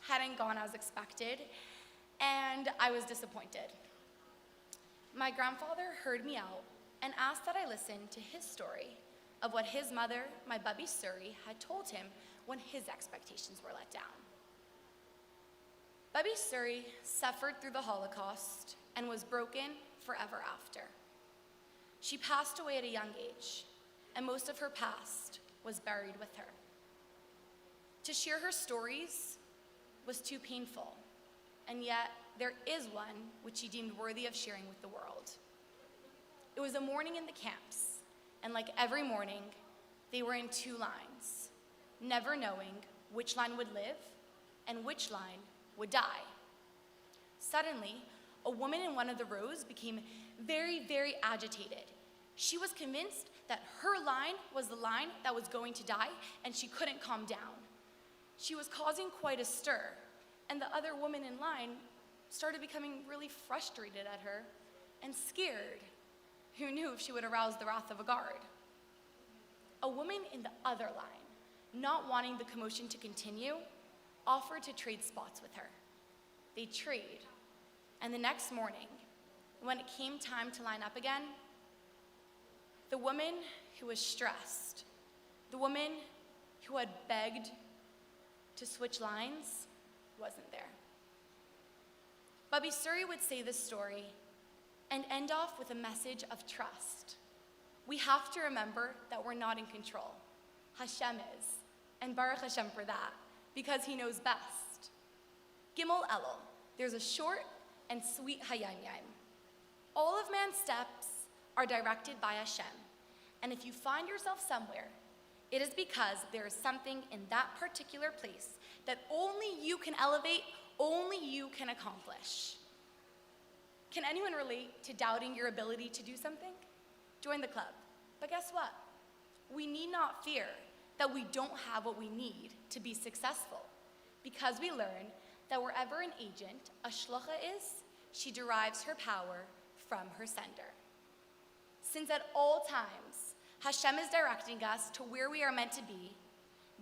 hadn't gone as expected, and I was disappointed. My grandfather heard me out and asked that I listen to his story of what his mother, my Babi Suri, had told him when his expectations were let down. Babi Suri suffered through the Holocaust and was broken forever after. She passed away at a young age, and most of her past was buried with her. To share her stories was too painful, and yet there is one which she deemed worthy of sharing with the world. It was a morning in the camps, and like every morning, they were in two lines, never knowing which line would live and which line would die. Suddenly, a woman in one of the rows became very, very agitated. She was convinced that her line was the line that was going to die, and she couldn't calm down. She was causing quite a stir, and the other woman in line started becoming really frustrated at her and scared. Who knew if she would arouse the wrath of a guard? A woman in the other line, not wanting the commotion to continue, offered to trade spots with her. They trade, and the next morning, when it came time to line up again, the woman who was stressed, the woman who had begged to switch lines, wasn't there. Babi Suri would say this story and end off with a message of trust. We have to remember that we're not in control. Hashem is, and Baruch Hashem for that, because he knows best. Gimel Elul, there's a short and sweet Hayam Yam. All of man's steps are directed by Hashem, and if you find yourself somewhere, it is because there is something in that particular place that only you can elevate, only you can accomplish. Can anyone relate to doubting your ability to do something? Join the club. But guess what? We need not fear that we don't have what we need to be successful, because we learn that wherever an agent, a shlucha is, she derives her power from her sender. Since at all times, Hashem is directing us to where we are meant to be,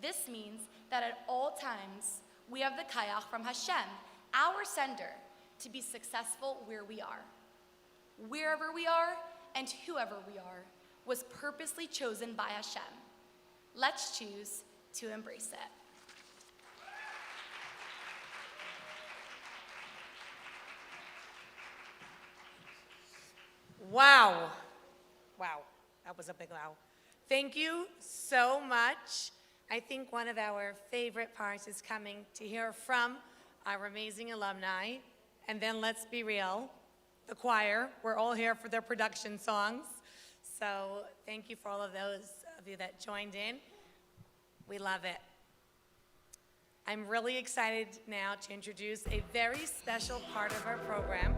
this means that at all times, we have the kayach from Hashem, our sender, to be successful where we are. Wherever we are and whoever we are was purposely chosen by Hashem. Let's choose to embrace it. Wow. Wow, that was a big wow. Thank you so much. I think one of our favorite parts is coming to hear from our amazing alumni. And then let's be real, the choir, we're all here for their production songs. So thank you for all of those of you that joined in. We love it. I'm really excited now to introduce a very special part of our program.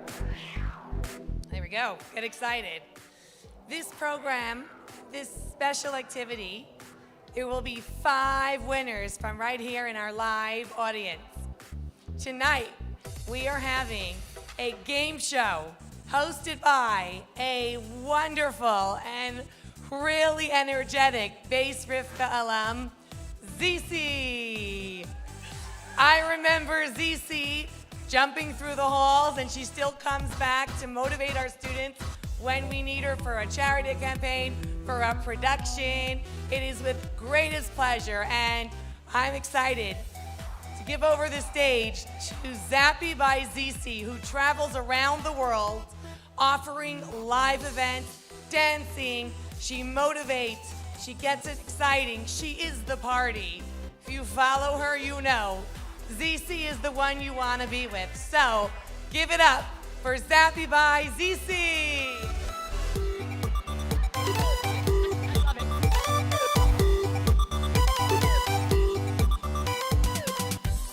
There we go, get excited. This program, this special activity, there will be 5 winners from right here in our live audience. Tonight, we are having a game show hosted by a wonderful and really energetic Bais Rivkah alum, ZC. I remember ZC jumping through the halls, and she still comes back to motivate our students when we need her for a charity campaign, for a production. It is with greatest pleasure, and I'm excited to give over the stage to Zappy by ZC, who travels around the world offering live events, dancing. She motivates, she gets it exciting, she is the party. If you follow her, you know ZC is the one you want to be with. So give it up for Zappy by ZC.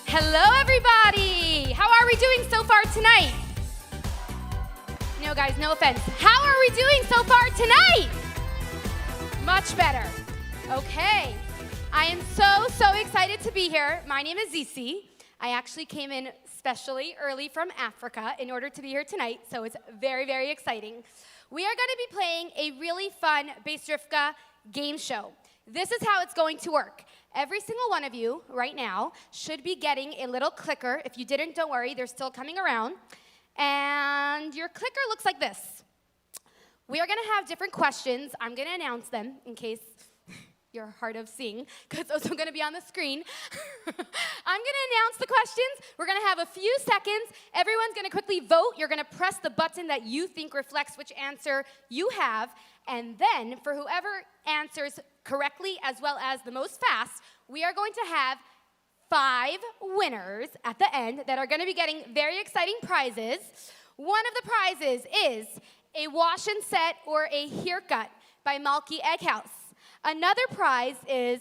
Hello, everybody! How are we doing so far tonight? No, guys, no offense. How are we doing so far tonight? Much better. Okay. I am so excited to be here. My name is Zizi. I actually came in specially early from Africa in order to be here tonight, so it's very exciting. We are going to be playing a really fun Bais Rivkah game show. This is how it's going to work. Every single one of you right now should be getting a little clicker. If you didn't, don't worry, they're still coming around. And your clicker looks like this. We are going to have different questions. I'm going to announce them in case you're hard of seeing, because those are going to be on the screen. I'm going to announce the questions. We're going to have a few seconds. Everyone's going to quickly vote. You're going to press the button that you think reflects which answer you have. And then, for whoever answers correctly as well as the most fast, we are going to have 5 winners at the end that are going to be getting very exciting prizes. One of the prizes is a wash and set or a haircut by Malky Egghouse. Another prize is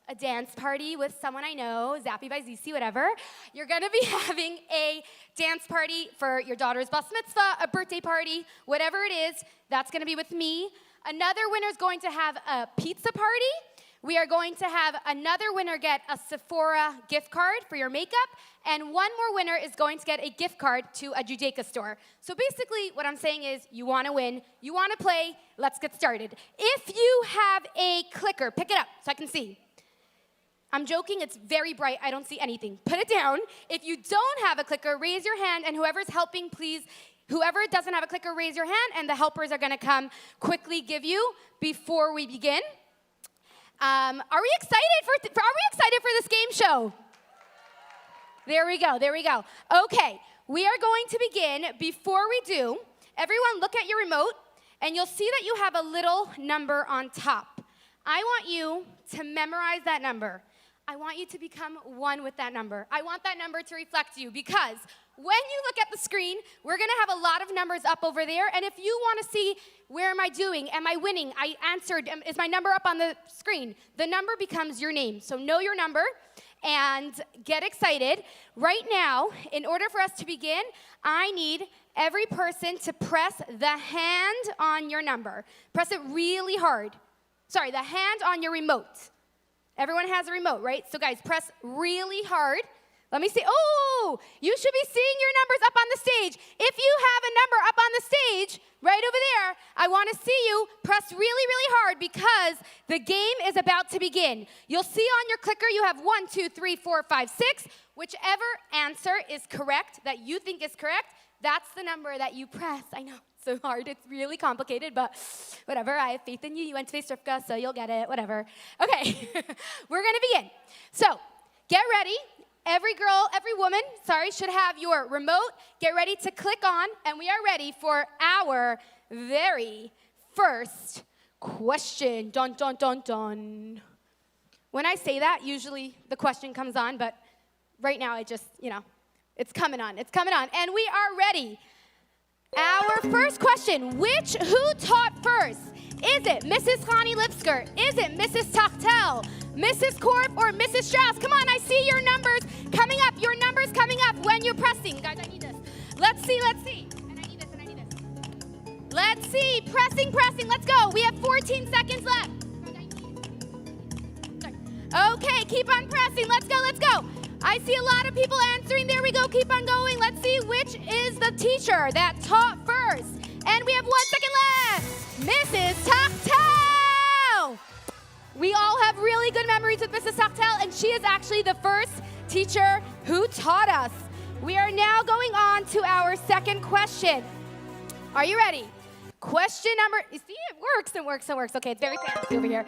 a dance party with someone I know, Zappy by ZC, whatever. You're going to be having a dance party for your daughter's bas mitzvah, a birthday party, whatever it is, that's going to be with me. Another winner is going to have a pizza party. We are going to have another winner get a Sephora gift card for your makeup, and one more winner is going to get a gift card to a Judaica store. So basically, what I'm saying is, you want to win, you want to play, let's get started. If you have a clicker, pick it up so I can see. I'm joking, it's very bright, I don't see anything. Put it down. If you don't have a clicker, raise your hand, and whoever's helping, please, whoever doesn't have a clicker, raise your hand, and the helpers are going to come quickly give you before we begin. Are we excited for this game show? There we go. Okay, we are going to begin. Before we do, everyone look at your remote, and you'll see that you have a little number on top. I want you to memorize that number. I want you to become one with that number. I want that number to reflect you, because when you look at the screen, we're going to have a lot of numbers up over there, and if you want to see where am I doing, am I winning, I answered, is my number up on the screen, the number becomes your name. So know your number and get excited. Right now, in order for us to begin, I need every person to press the hand on your number. Press it really hard. Sorry, the hand on your remote. Everyone has a remote, right? So guys, press really hard. Let me see. Oh, you should be seeing your numbers up on the stage. If you have a number up on the stage, right over there, I want to see you press really hard, because the game is about to begin. You'll see on your clicker you have 1, 2, 3, 4, 5, 6. Whichever answer is correct, that you think is correct, that's the number that you press. I know, it's so hard. It's really complicated, but whatever. I have faith in you. You went to Bais Rivkah, so you'll get it, whatever. Okay, we're going to begin. So get ready. Every girl, every woman, should have your remote. Get ready to click on, and we are ready for our very first question. Dun, dun, dun, dun. When I say that, usually the question comes on, but right now I just, it's coming on. And we are ready. Our first question, who taught first? Is it Mrs. Chani Lipsker? Is it Mrs. Tachtel? Mrs. Korb or Mrs. Strauss? Come on, I see your numbers coming up. Your numbers coming up when you're pressing. Guys, I need this. Let's see. And I need this. Let's see. Pressing. Let's go. We have 14 seconds left. Okay, keep on pressing. Let's go. I see a lot of people answering. There we go. Keep on going. Let's see which is the teacher that taught first. And we have 1 second left. Mrs. Tachtel. We all have really good memories with Mrs. Tachtel, and she is actually the first teacher who taught us. We are now going on to our second question. Are you ready? Question number, you see, it works. Okay, it's very fancy over here.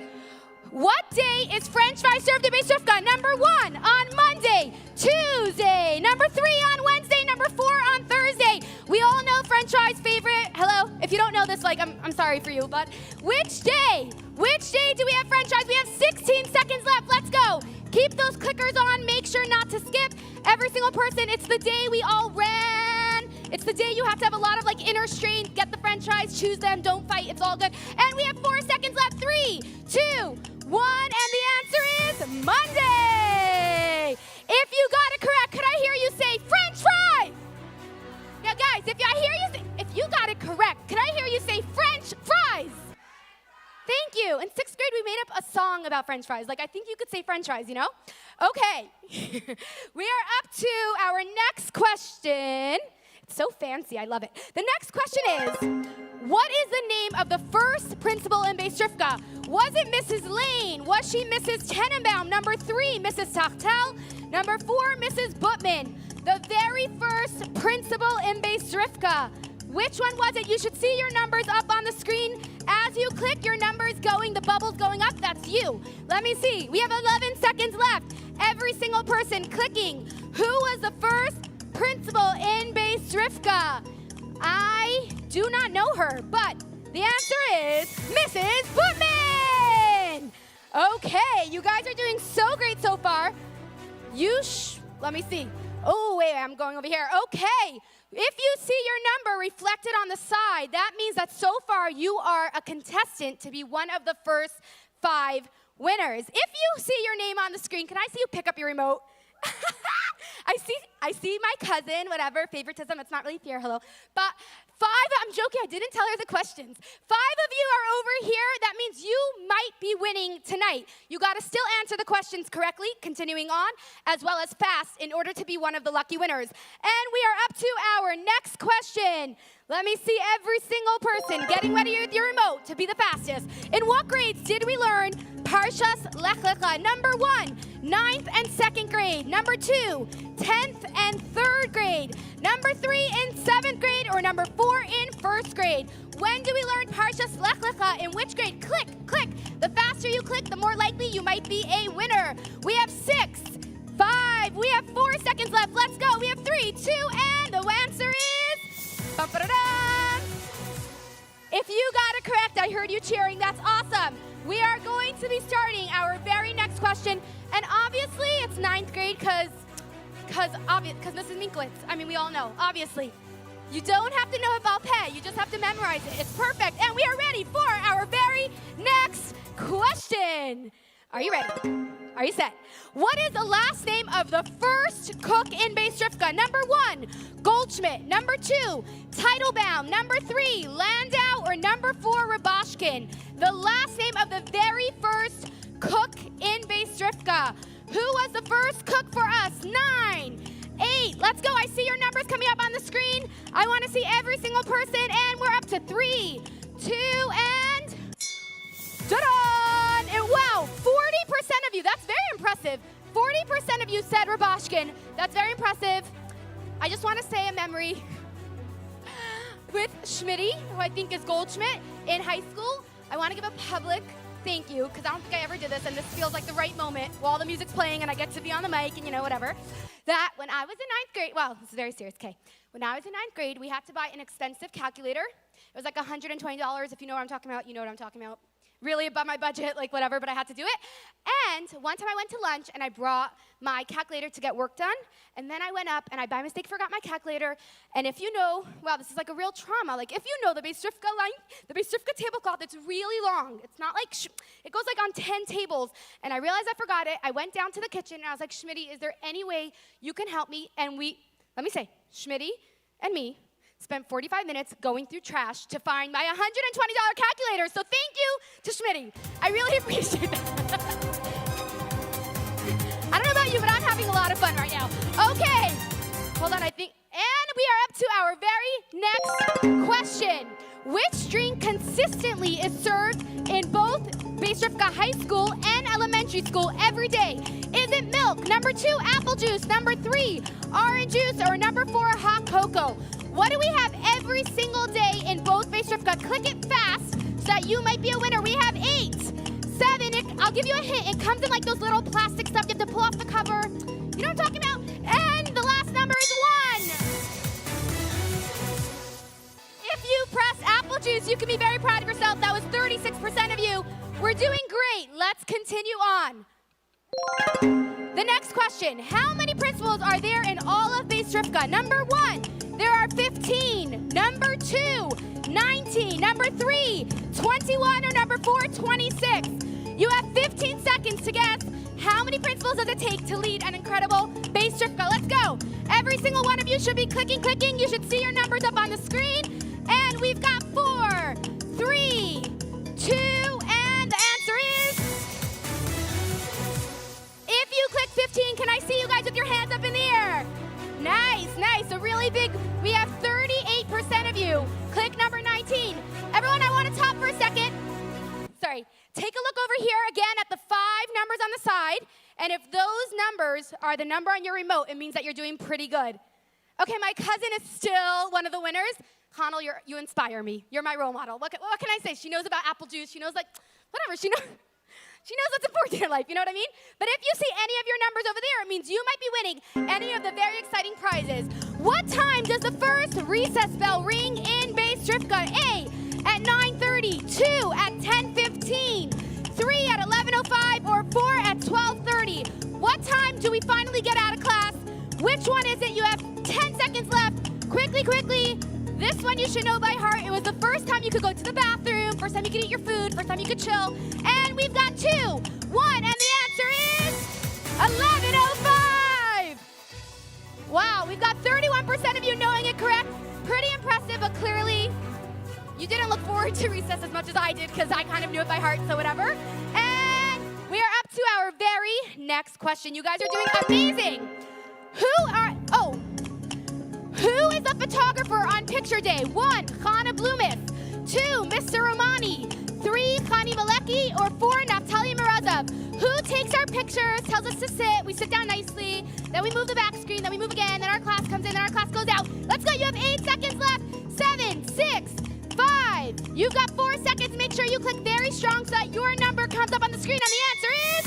What day is French fries served at Bais Rivkah? Number 1, on Monday. Tuesday. Number 3, on Wednesday. Number 4, on Thursday. We all know French fries' favorite. Hello? If you don't know this, I'm sorry for you, but which day? Which day do we have French fries? We have 16 seconds left. Let's go. Keep those clickers on. Make sure not to skip. Every single person, it's the day we all ran. It's the day you have to have a lot of inner strength. Get the French fries, choose them, don't fight. It's all good. And we have 4 seconds left. 3, 2, 1, and the answer is Monday. If you got it correct, could I hear you say French fries? Now, guys, if you got it correct, could I hear you say French fries? Thank you. In 6th grade, we made up a song about French fries. Like, I think you could say French fries, you know? Okay. We are up to our next question. It's so fancy. I love it. The next question is, what is the name of the first principal in Bais Rivkah? Was it Mrs. Lane? Was she Mrs. Tenenbaum? Number 3, Mrs. Tachtel. Number 4, Mrs. Butman. The very first principal in Bais Rivkah. Which one was it? You should see your numbers up on the screen. As you click your numbers going, the bubbles going up, that's you. Let me see. We have 11 seconds left. Every single person clicking. Who was the first principal in Bais Rivkah? I do not know her, but the answer is Mrs. Butman. Okay, you guys are doing so great so far. Let me see. Oh, wait, I'm going over here. Okay. If you see your number reflected on the side, that means that so far you are a contestant to be one of the first 5 winners. If you see your name on the screen, can I see you pick up your remote? I see my cousin, whatever, favoritism, it's not really fair, hello. But 5, I'm joking, I didn't tell her the questions. 5 of you are over here, that means you might be winning tonight. You gotta still answer the questions correctly, continuing on, as well as fast in order to be one of the lucky winners. And we are up to our next question. Let me see every single person getting ready with your remote to be the fastest. In what grades did we learn Parshas Lech Lecha? Number 1, 9th and 2nd grade. Number 2, 10th and 3rd grade. Number 3 in 7th grade, or number 4 in 1st grade. When do we learn Parshas Lech Lecha? In which grade? Click, click. The faster you click, the more likely you might be a winner. We have 6, 5, we have 4 seconds left. Let's go. We have 3, 2, and the answer is... Ba-ba-da-da. If you got it correct, I heard you cheering. That's awesome. We are going to be starting our very next question. And obviously, it's 9th grade because Mrs. Minklitz. I mean, we all know, obviously. You don't have to know about Peh. You just have to memorize it. It's perfect. And we are ready for our very next question. Are you ready? Are you set? What is the last name of the first cook in Bais Rivkah? Number 1, Goldschmidt. Number 2, Teitelbaum. Number 3, Landau. Or number 4, Rabashkin. The last name of the very first cook in Bais Rivkah. Who was the first cook for us? 9, 8. Let's go. I see your numbers coming up on the screen. I want to see every single person. And we're up to 3, 2, and... ta-da! And wow, 40% of you, that's very impressive. 40% of you said Rabashkin. That's very impressive. I just want to say a memory with Schmitty, who I think is Goldschmidt, in high school. I want to give a public thank you, because I don't think I ever did this, and this feels like the right moment while the music's playing and I get to be on the mic and, you know, whatever. That when I was in 9th grade, well, this is very serious, okay. When I was in 9th grade, we had to buy an expensive calculator. It was like $120. If you know what I'm talking about, you know what I'm talking about. Really above my budget, like whatever, but I had to do it. And one time I went to lunch and I brought my calculator to get work done. And then I went up and I by mistake forgot my calculator. And if you know, wow, this is like a real trauma. Like if you know the Bais Rivkah line, the Bais Rivkah tablecloth, it's really long. It's not like, it goes like on 10 tables. And I realized I forgot it. I went down to the kitchen and I was like, Schmitty, is there any way you can help me? And let me say, Schmitty and me spent 45 minutes going through trash to find my $120 calculator. So thank you to Schmitty. I really appreciate that. I don't know about you, but I'm having a lot of fun right now. Okay, hold on, I think. And we are up to our very next question. Which drink consistently is served in both Bais Rivkah High School and elementary school every day? Is it milk? Number 2, apple juice. Number 3, orange juice. Or number 4, hot cocoa? What do we have every single day in both Bais Rivkah? Click it fast so that you might be a winner. We have 8, 7. I'll give you a hint. It comes in like those little plastic stuff. You have to pull off the cover. You know what I'm talking about? And the last number is 1. If you press apple juice, you can be very proud of yourself. That was 36% of you. We're doing great. Let's continue on. The next question. How many principals are there in all of Bais Rivkah? Number 1. There are 15. Number 2, 19. Number 3, 21. Or number 4, 26. You have 15 seconds to guess how many principals does it take to lead an incredible Bais Rivkah. Let's go. Every single one of you should be clicking. You should see your numbers up on the screen. And we've got 4, 3, 2, and the answer is nice. A really big, we have 38% of you. Click number 19. Everyone, I want to top for a second. Sorry. Take a look over here again at the 5 numbers on the side. And if those numbers are the number on your remote, it means that you're doing pretty good. Okay, my cousin is still one of the winners. Connell, you inspire me. You're my role model. What can I say? She knows about apple juice. She knows, whatever. She knows what's important in life. You know what I mean? But if you see any of your numbers over there, it means you might be winning any of the very exciting prizes. What time does the first recess bell ring in Bais Rivkah? A, at 9:30, 2 at 10:15, 3 at 11:05, or 4 at 12:30. What time do we finally get out of class? Which one is it? You have 10 seconds left. Quickly, quickly. This one you should know by heart. It was the first time you could go to the bathroom, first time you could eat your food, first time you could chill. And we've got 2, 1, and the answer is 11:05. Wow, we've got 31% of you knowing it correct. Pretty impressive, but clearly you didn't look forward to recess as much as I did because I kind of knew it by heart, so whatever. And we are up to our very next question. You guys are doing amazing. Who is the photographer on picture day? 1, Chana Blumis. 2, Mr. Romani. 3, Khani Maleki. Or 4, Naftali Mirazov. Who takes our pictures, tells us to sit, we sit down nicely, then we move the back screen, then we move again, then our class comes in, then our class goes out. Let's go, you have 8 seconds left. 7, 6, 5. You've got 4 seconds. Make sure you click very strong so that your number comes up on the screen. And the answer is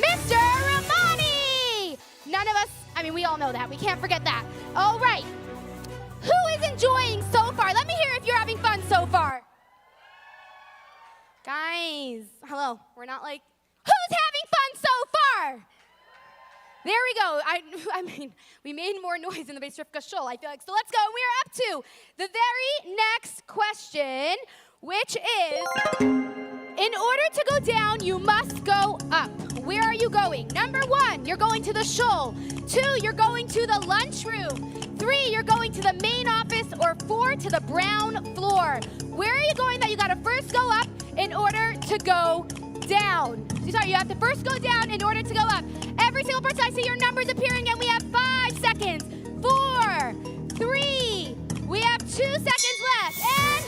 Mr. Romani. None of us, we all know that. We can't forget that. All right. Who is enjoying so far? Let me hear if you're having fun so far. Guys, hello. We're not like, who's having fun so far? There we go. We made more noise in the Bais Rivkah shul, I feel like. So let's go. We are up to the very next question, which is, in order to go down, you must go up. Where are you going? Number 1, you're going to the shul. 2, you're going to the lunchroom. 3, you're going to the main office. Or 4, to the brown floor. Where are you going that you gotta first go up in order to go down? Sorry, you have to first go down in order to go up. Every single person, I see your numbers appearing, and we have 5 seconds. 4, 3, we have 2 seconds left. And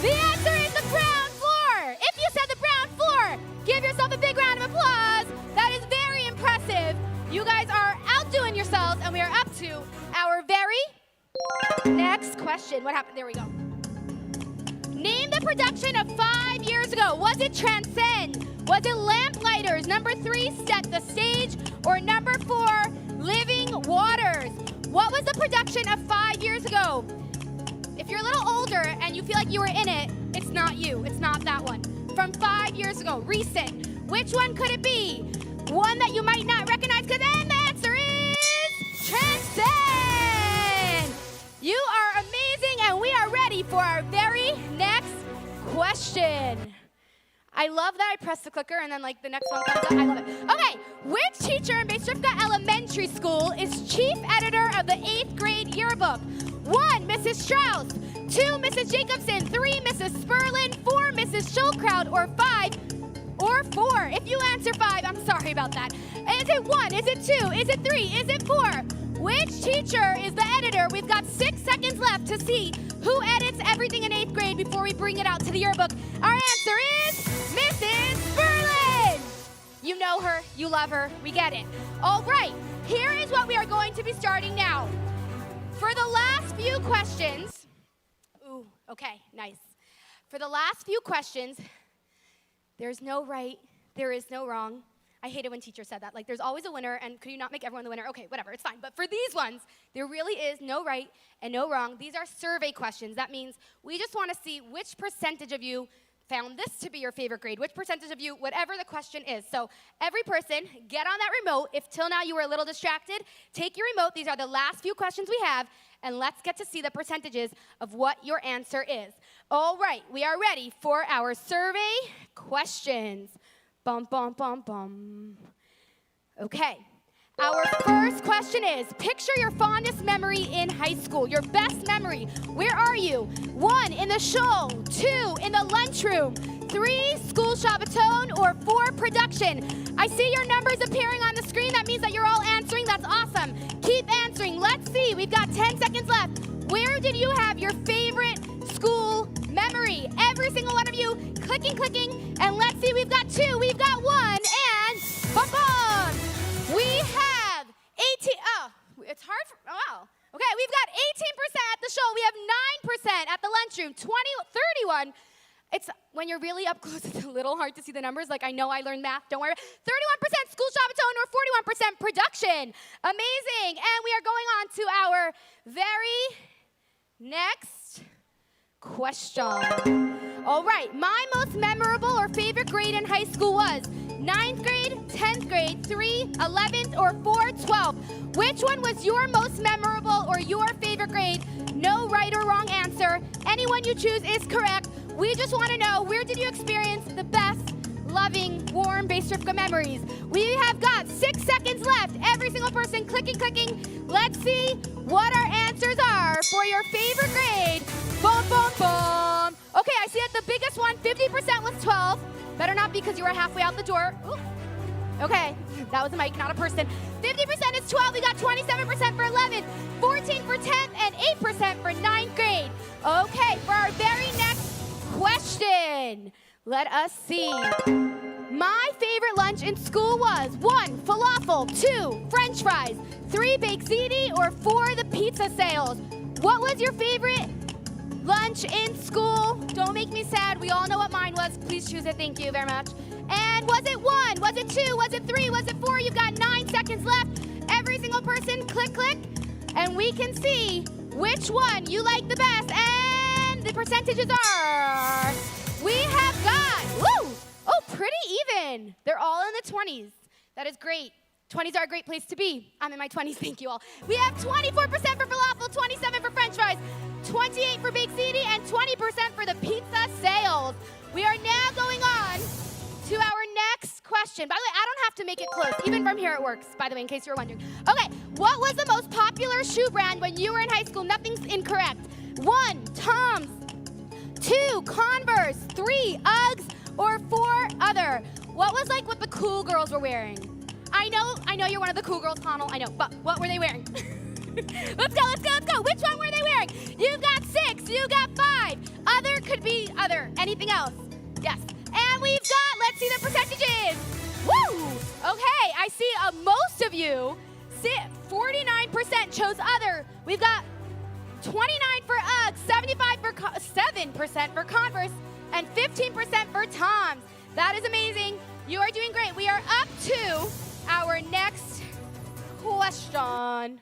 the answer is the brown floor. If you said the brown floor, give yourself a big round of applause. That is very impressive. You guys are outdoing yourselves, and we are up to our very next question. What happened? There we go. Name the production of 5 years ago. Was it Transcend? Was it Lamplighters? Number 3, Set the Stage? Or number 4, Living Waters? What was the production of 5 years ago? If you're a little older and you feel like you were in it, it's not you. It's not that one. From 5 years ago, recent. Which one could it be? One that you might not recognize, because then the answer is Transcend. You are amazing, and we are ready for our very next question. I love that I pressed the clicker and then the next one comes up. I love it. Okay, which teacher in Bais Rivkah Elementary School is chief editor of the 8th grade yearbook? 1, Mrs. Strauss. 2, Mrs. Jacobson. 3, Mrs. Sperlin. 4, Mrs. Schulkraut. Or 5, or 4. If you answer 5, I'm sorry about that. Is it 1? Is it 2? Is it 3? Is it 4? Which teacher is the editor? We've got 6 seconds left to see who edits everything in 8th grade before we bring it out to the yearbook. Our answer is Mrs. Sperlin. You know her. You love her. We get it. All right. Here is what we are going to be starting now. For the last few questions, okay, nice. For the last few questions, there's no right, there is no wrong. I hate it when teachers said that. There's always a winner, and could you not make everyone the winner? Okay, whatever, it's fine. But for these ones, there really is no right and no wrong. These are survey questions. That means we just want to see which percentage of you found this to be your favorite grade, which percentage of you, whatever the question is. So every person, get on that remote. If till now you were a little distracted, take your remote. These are the last few questions we have, and let's get to see the percentages of what your answer is. All right, we are ready for our survey questions. Bum, bum, bum, bum. Okay. Our first question is, picture your fondest memory in high school, your best memory. Where are you? 1, in the shul. 2, in the lunchroom. 3 school Shabbaton, or 4 production? I see your numbers appearing on the screen. That means that you're all answering. That's awesome. Keep answering. Let's see. We've got 10 seconds left. Where did you have your favorite school memory? Every single one of you clicking, and let's see. We've got 2. We've got 1, and boom. We have 18. Oh, it's hard for, wow. Okay, we've got 18% at the show. We have 9% at the lunchroom. 31. It's when you're really up close, it's a little hard to see the numbers. Like, I know I learned math, don't worry. 31% school Shabbaton, or 41% production. Amazing. And we are going on to our very next question. All right, my most memorable or favorite grade in high school was 9th grade, 10th grade, 3, 11th, or 4, 12. Which one was your most memorable or your favorite grade? No right or wrong answer. Anyone you choose is correct. We just want to know, where did you experience the best, loving, warm Bais Rivkah memories? We have got 6 seconds left. Every single person clicking. Let's see what our answers are for your favorite grade. Boom. Okay, I see that the biggest one, 50% was 12. Better not be, because you were halfway out the door. Ooh. Okay, that was a mic, not a person. 50% is 12. We got 27% for 11th, 14 for 10th, and 8% for 9th grade. Okay, for our very next question, let us see. My favorite lunch in school was 1, falafel, 2, french fries, 3, baked ziti, or 4, the pizza sales. What was your favorite lunch in school? Don't make me sad. We all know what mine was. Please choose it. Thank you very much. And was it 1? Was it 2? Was it 3? Was it 4? You've got 9 seconds left. Every single person, click. And we can see which one you like the best. And the percentages are, we have got, pretty even. They're all in the 20s. That is great. 20s are a great place to be. I'm in my 20s, thank you all. We have 24% for falafel, 27% for french fries, 28% for baked ziti, and 20% for the pizza sales. We are now going on to our next question. By the way, I don't have to make it close. Even from here it works, by the way, in case you were wondering. Okay, what was the most popular shoe brand when you were in high school? Nothing's incorrect. 1, Tom's, 2, Converse, 3, Uggs, or 4, other. What was like what the cool girls were wearing? I know you're one of the cool girls, Connell, I know, but what were they wearing? Let's go. Which one were they wearing? You got 6, you got 5. Other could be other. Anything else? Yes. And we've got, let's see the percentages. Woo! Okay, I see most of you, 49% chose other. We've got 29 for Uggs, 7% for Converse, and 15% for Tom's. That is amazing. You are doing great. We are up to our next question.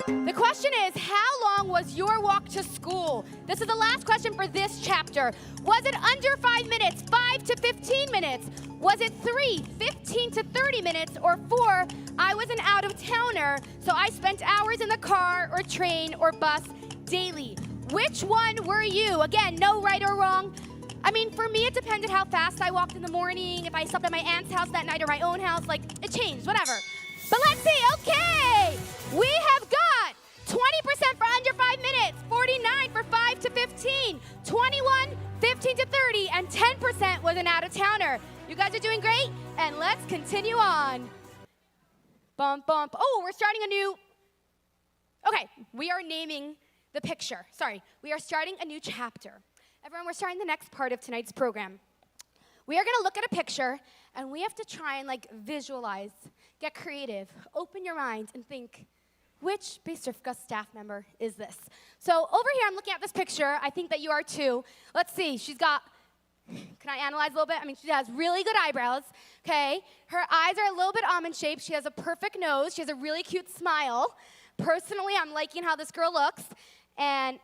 The question is, how long was your walk to school? This is the last question for this chapter. Was it under 5 minutes, 5 to 15 minutes? Was it 3, 15 to 30 minutes? Or 4, I was an out-of-towner, so I spent hours in the car or train or bus daily. Which one were you? Again, no right or wrong. I mean, for me, it depended how fast I walked in the morning, if I slept at my aunt's house that night or my own house, like, it changed, whatever. But let's see, okay, we have got 20% for under 5 minutes, 49 for 5 to 15, 21, 15 to 30, and 10% was an out-of-towner. You guys are doing great, and let's continue on. Bump. Oh, we're starting a new, okay, we are naming the picture. Sorry, we are starting a new chapter. Everyone, we're starting the next part of tonight's program. We are gonna look at a picture, and we have to try and visualize, get creative, open your mind, and think, which Bais Rivkah staff member is this? So over here, I'm looking at this picture. I think that you are too. Let's see, she's got, can I analyze a little bit? I mean, she has really good eyebrows, okay? Her eyes are a little bit almond-shaped. She has a perfect nose. She has a really cute smile. Personally, I'm liking how this girl looks, and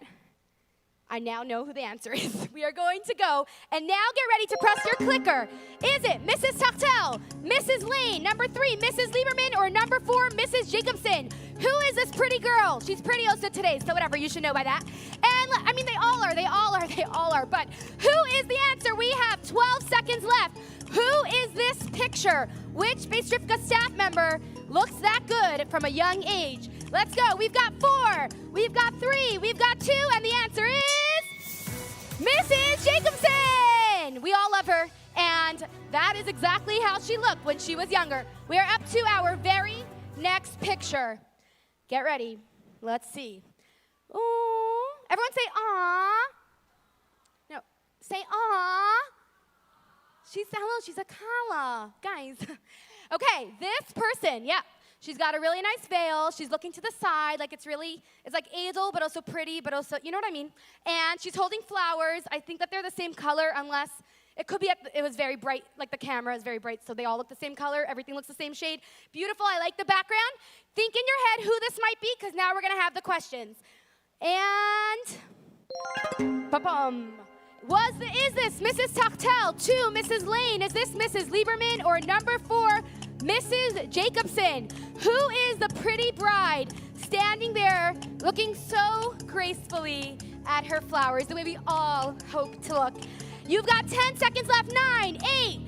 I now know who the answer is. We are going to go, and now get ready to press your clicker. Is it Mrs. Tachtel, Mrs. Lane, number 3, Mrs. Lieberman, or number 4, Mrs. Jacobson? Who is this pretty girl? She's pretty also today, so whatever, you should know by that. And, I mean, they all are, but who is the answer? We have 12 seconds left. Who is this picture? Which Bais Rivkah staff member looks that good from a young age? Let's go. We've got 4, we've got 3, we've got 2, and the answer is Mrs. Jacobson. We all love her, and that is exactly how she looked when she was younger. We are up to our very next picture. Get ready. Let's see. Ooh. Everyone say, "Aw." No, say, "Aw." She's a kala. Guys. Okay, this person, yeah. She's got a really nice veil. She's looking to the side, like it's like edel, but also pretty, but also, you know what I mean? And she's holding flowers. I think that they're the same color, unless it could be, it was very bright, like the camera is very bright, so they all look the same color. Everything looks the same shade. Beautiful, I like the background. Think in your head who this might be, because now we're gonna have the questions. And, ba-bum. Is this Mrs. Tachtel? 2, Mrs. Lane. Is this Mrs. Lieberman? Or number 4, Mrs. Jacobson? Who is the pretty bride standing there looking so gracefully at her flowers, the way we all hope to look? You've got 10 seconds left. 9, 8,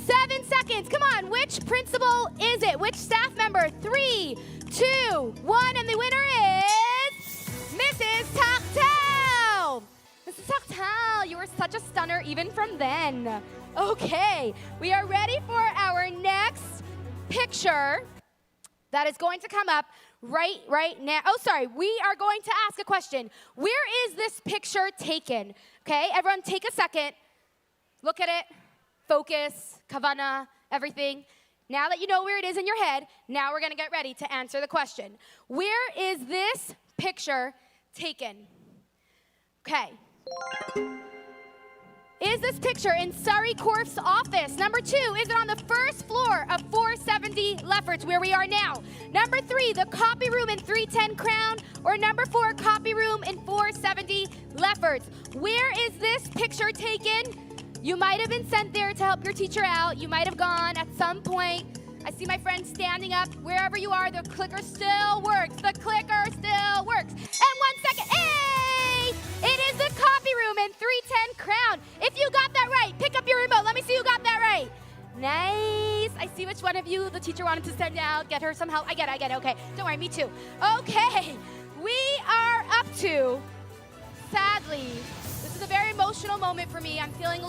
7 seconds. Come on, which principal is it? Which staff member? 3, 2, 1, and the winner is Mrs. Tachtel. Mrs. Tachtel, you were such a stunner even from then. Okay, we are ready for our next picture that is going to come up right now. Oh, sorry, we are going to ask a question. Where is this picture taken? Okay, everyone take a second. Look at it, focus, kavana, everything. Now that you know where it is in your head, now we're gonna get ready to answer the question. Where is this picture taken? Okay. Is this picture in Surrey Corf's office? Number 2, is it on the first floor of 470 Lefferts, where we are now? Number 3, the copy room in 310 Crown, or number 4, copy room in 470 Lefferts? Where is this picture taken? You might have been sent there to help your teacher out. You might have gone at some point. I see my friend standing up. Wherever you are, the clicker still works. The clicker still works. And 1 second. Hey! It is the copy room in 310 Crown. If you got that right, pick up your remote. Let me see who got that right. Nice. I see which one of you the teacher wanted to send out. Get her some help. I get it. Okay. Don't worry, me too. Okay. We are up to, sadly, this is a very emotional moment for me. I'm feeling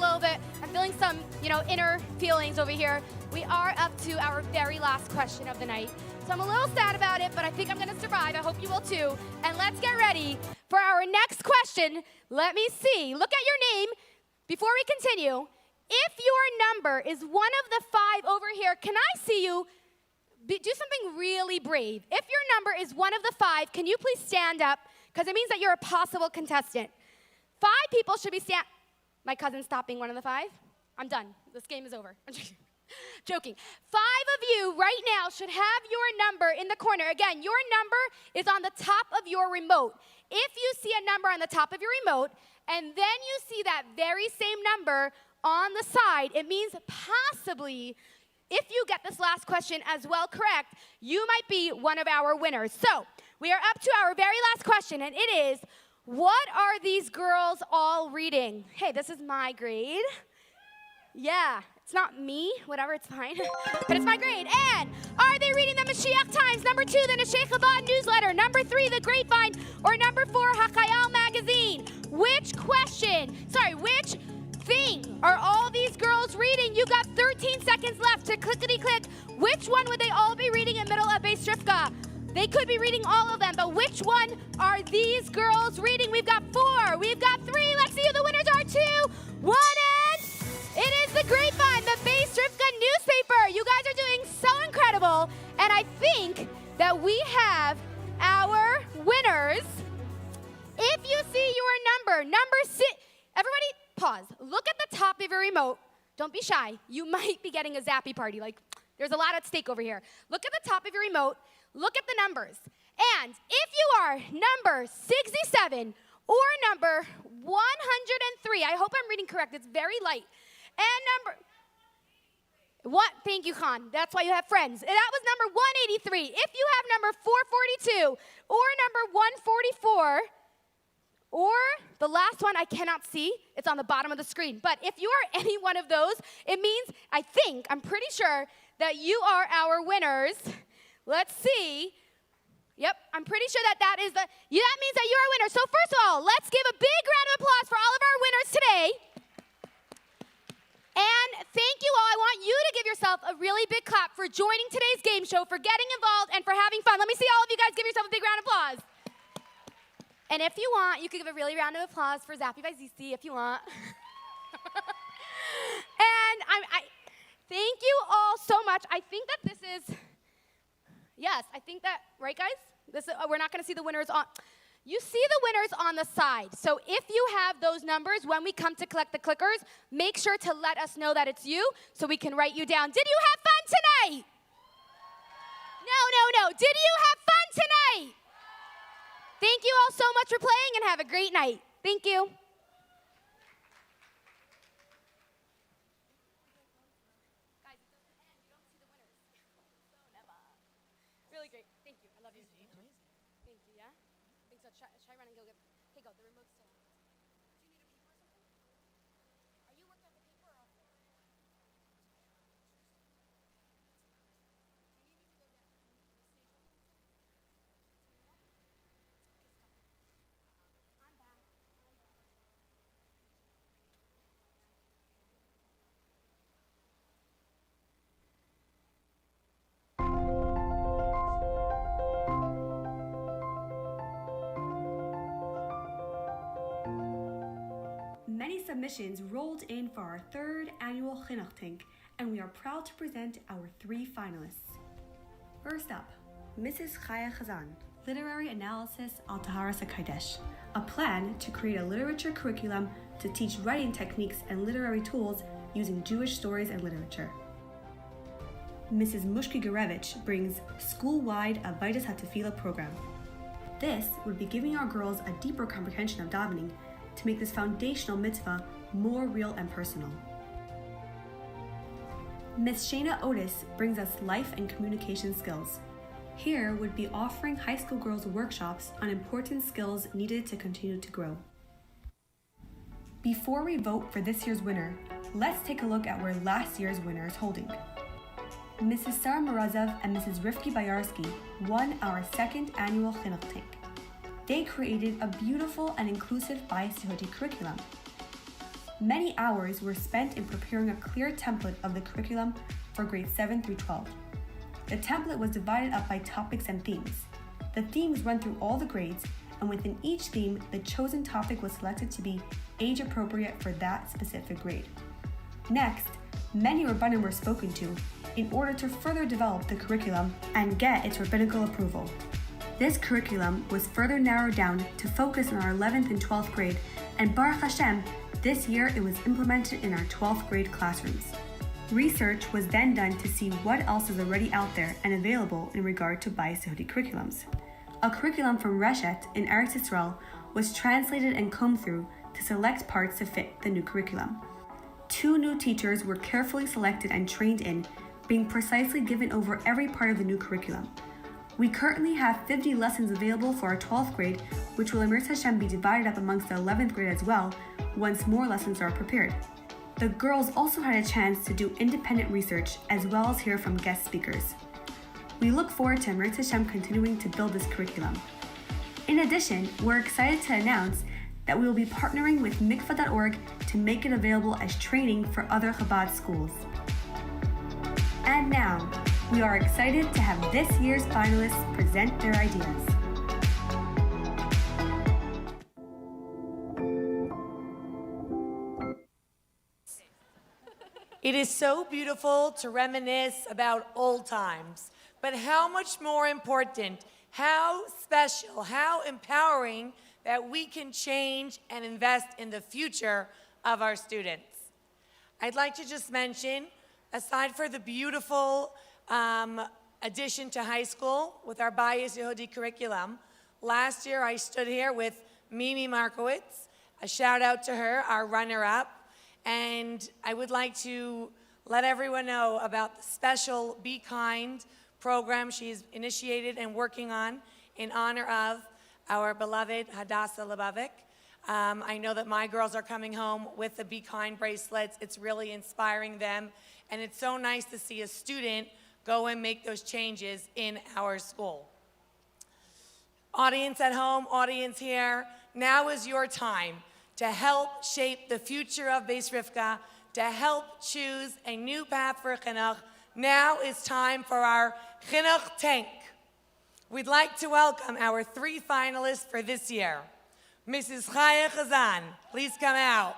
some, inner feelings over here. We are up to our very last question of the night. So I'm a little sad about it, but I think I'm gonna survive. I hope you will too. And let's get ready for our next question. Let me see. Look at your name before we continue. If your number is one of the 5 over here, can I see you do something really brave? If your number is one of the 5, can you please stand up? Because it means that you're a possible contestant. 5 people should be My cousin stopped being one of the 5. I'm done. This game is over. I'm joking. 5 of you right now should have your number in the corner. Again, your number is on the top of your remote. If you see a number on the top of your remote, and then you see that very same number on the side, it means possibly, if you get this last question as well correct, you might be one of our winners. So, we are up to our very last question, and it is, what are these girls all reading? Hey, this is my grade. Yeah, it's not me, whatever, it's fine. But it's my grade. And are they reading the Mashiach Times? Number 2, the Neshei Chabad newsletter. Number 3, the Grapevine. Or number 4, Hakayal magazine. Which thing are all these girls reading? You got 13 seconds left to clickety-click. Which one would they all be reading in middle of Bais Rivkah? They could be reading all of them, but which one are these girls reading? We've got 4, we've got 3. Let's see who the winners are. 2, 1, and it is the Grapevine, the Bais Rivkah newspaper. You guys are doing so incredible, and I think that we have our winners. If you see your number 6, everybody pause. Look at the top of your remote. Don't be shy. You might be getting a zappy party. Like, there's a lot at stake over here. Look at the top of your remote. Look at the numbers. And if you are number 67 or number 103, I hope I'm reading correct. It's very light. And thank you, Khan. That's why you have friends. And that was number 183. If you have number 442 or number 144, or the last one I cannot see, it's on the bottom of the screen. But if you are any one of those, it means, I'm pretty sure that you are our winners. Let's see. Yep, I'm pretty sure that means that you're a winner. So first of all, let's give a big round of applause for all of our winners today. today. And thank you all. I want you to give yourself a really big clap for joining today's game show, for getting involved, and for having fun. Let me see all of you guys give yourself a big round of applause. And if you want, you could give a really round of applause for Zappy by ZC if you want. And I thank you all so much. I think that this is, yes, I think that, right guys? We're not gonna see the winners on. You see the winners on the side. So if you have those numbers, when we come to collect the clickers, make sure to let us know that it's you so we can write you down. Did you have fun tonight? No. Did you have fun tonight? Thank you all so much for playing and have a great night. Thank you. Really great. Thank you. I love you. Thank you, yeah? I think so. Should I run and go get... Hey, go. The remote's still on. Do you need a paper or something? Are you working on the paper or off there? Do you need me to go down? I'm back. Many submissions rolled in for our third annual Chinuch Tank, and we are proud to present our 3 finalists. First up, Mrs. Chaya Chazan, Literary Analysis Al Taharas HaKodesh, a plan to create a literature curriculum to teach writing techniques and literary tools using Jewish stories and literature. Mrs. Mushki Garevich brings school-wide Avodas HaTefillah program. This would be giving our girls a deeper comprehension of davening to make this foundational mitzvah more real and personal. Ms. Shana Otis brings us life and communication skills. Here would be offering high school girls workshops on important skills needed to continue to grow. Before we vote for this year's winner, let's take a look at where last year's winner is holding. Mrs. Sarah Morozow and Mrs. Rivkah Bayarsky won our second annual Chinuch Tank. They created a beautiful and inclusive Bais curriculum. Many hours were spent in preparing a clear template of the curriculum for grades 7 through 12. The template was divided up by topics and themes. The themes run through all the grades, and within each theme, the chosen topic was selected to be age appropriate for that specific grade. Next, many Rabbanim were spoken to in order to further develop the curriculum and get its rabbinical approval. This curriculum was further narrowed down to focus on our 11th and 12th grade, and Baruch Hashem, this year it was implemented in our 12th grade classrooms. Research was then done to see what else is already out there and available in regard to Bais curriculums. A curriculum from Reshet in Eretz Yisrael was translated and combed through to select parts to fit the new curriculum. 2 new teachers were carefully selected and trained in, being precisely given over every part of the new curriculum. We currently have 50 lessons available for our 12th grade, which will Emir Hashem be divided up amongst the 11th grade as well, once more lessons are prepared. The girls also had a chance to do independent research as well as hear from guest speakers. We look forward to Emir Hashem continuing to build this curriculum. In addition, we're excited to announce that we will be partnering with mikvah.org to make it available as training for other Chabad schools. And now, we are excited to have this year's finalists present their ideas. It is so beautiful to reminisce about old times, but how much more important, how special, how empowering that we can change and invest in the future of our students. I'd like to just mention, aside for the beautiful addition to high school with our Bais Yehudi curriculum, last year I stood here with Mimi Markowitz, a shout out to her, our runner-up, and I would like to let everyone know about the special Be Kind program she's initiated and working on in honor of our beloved Hadassah Lubavitch. I know that my girls are coming home with the Be Kind bracelets. It's really inspiring them, and it's so nice to see a student go and make those changes in our school. Audience at home, audience here, now is your time to help shape the future of Bais Rivkah, to help choose a new path for chinuch. Now it's time for our chinuch tank. We'd like to welcome our 3 finalists for this year. Mrs. Chaya Chazan, please come out.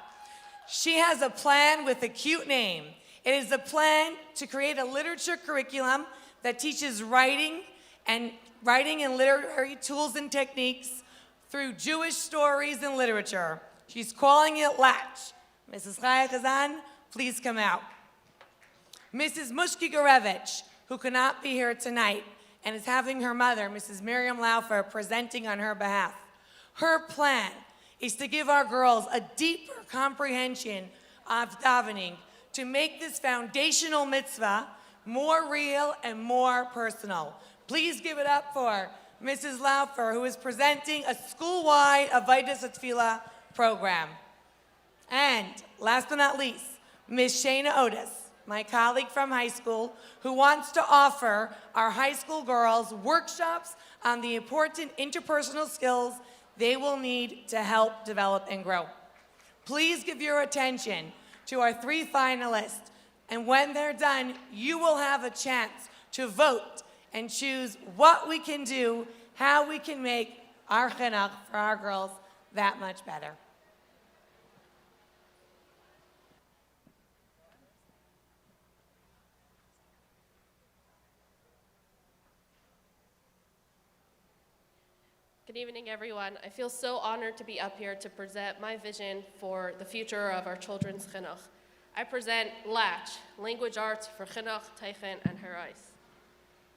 She has a plan with a cute name. It is a plan to create a literature curriculum that teaches writing and literary tools and techniques through Jewish stories and literature. She's calling it Latch. Mrs. Chaya Chazan, please come out. Mrs. Mushki Gorevich, who could not be here tonight, and is having her mother, Mrs. Miriam Laufer, presenting on her behalf. Her plan is to give our girls a deeper comprehension of davening, to make this foundational mitzvah more real and more personal. Please give it up for Mrs. Laufer, who is presenting a school-wide Avodas Tefillah program. And last but not least, Ms. Shana Otis, my colleague from high school, who wants to offer our high school girls workshops on the important interpersonal skills they will need to help develop and grow. Please give your attention to our 3 finalists, and when they're done, you will have a chance to vote and choose what we can do, how we can make our chinuch for our girls that much better. Good evening, everyone. I feel so honored to be up here to present my vision for the future of our children's chinuch. I present Latch, Language Arts for Chinuch, Teichen, and Harais.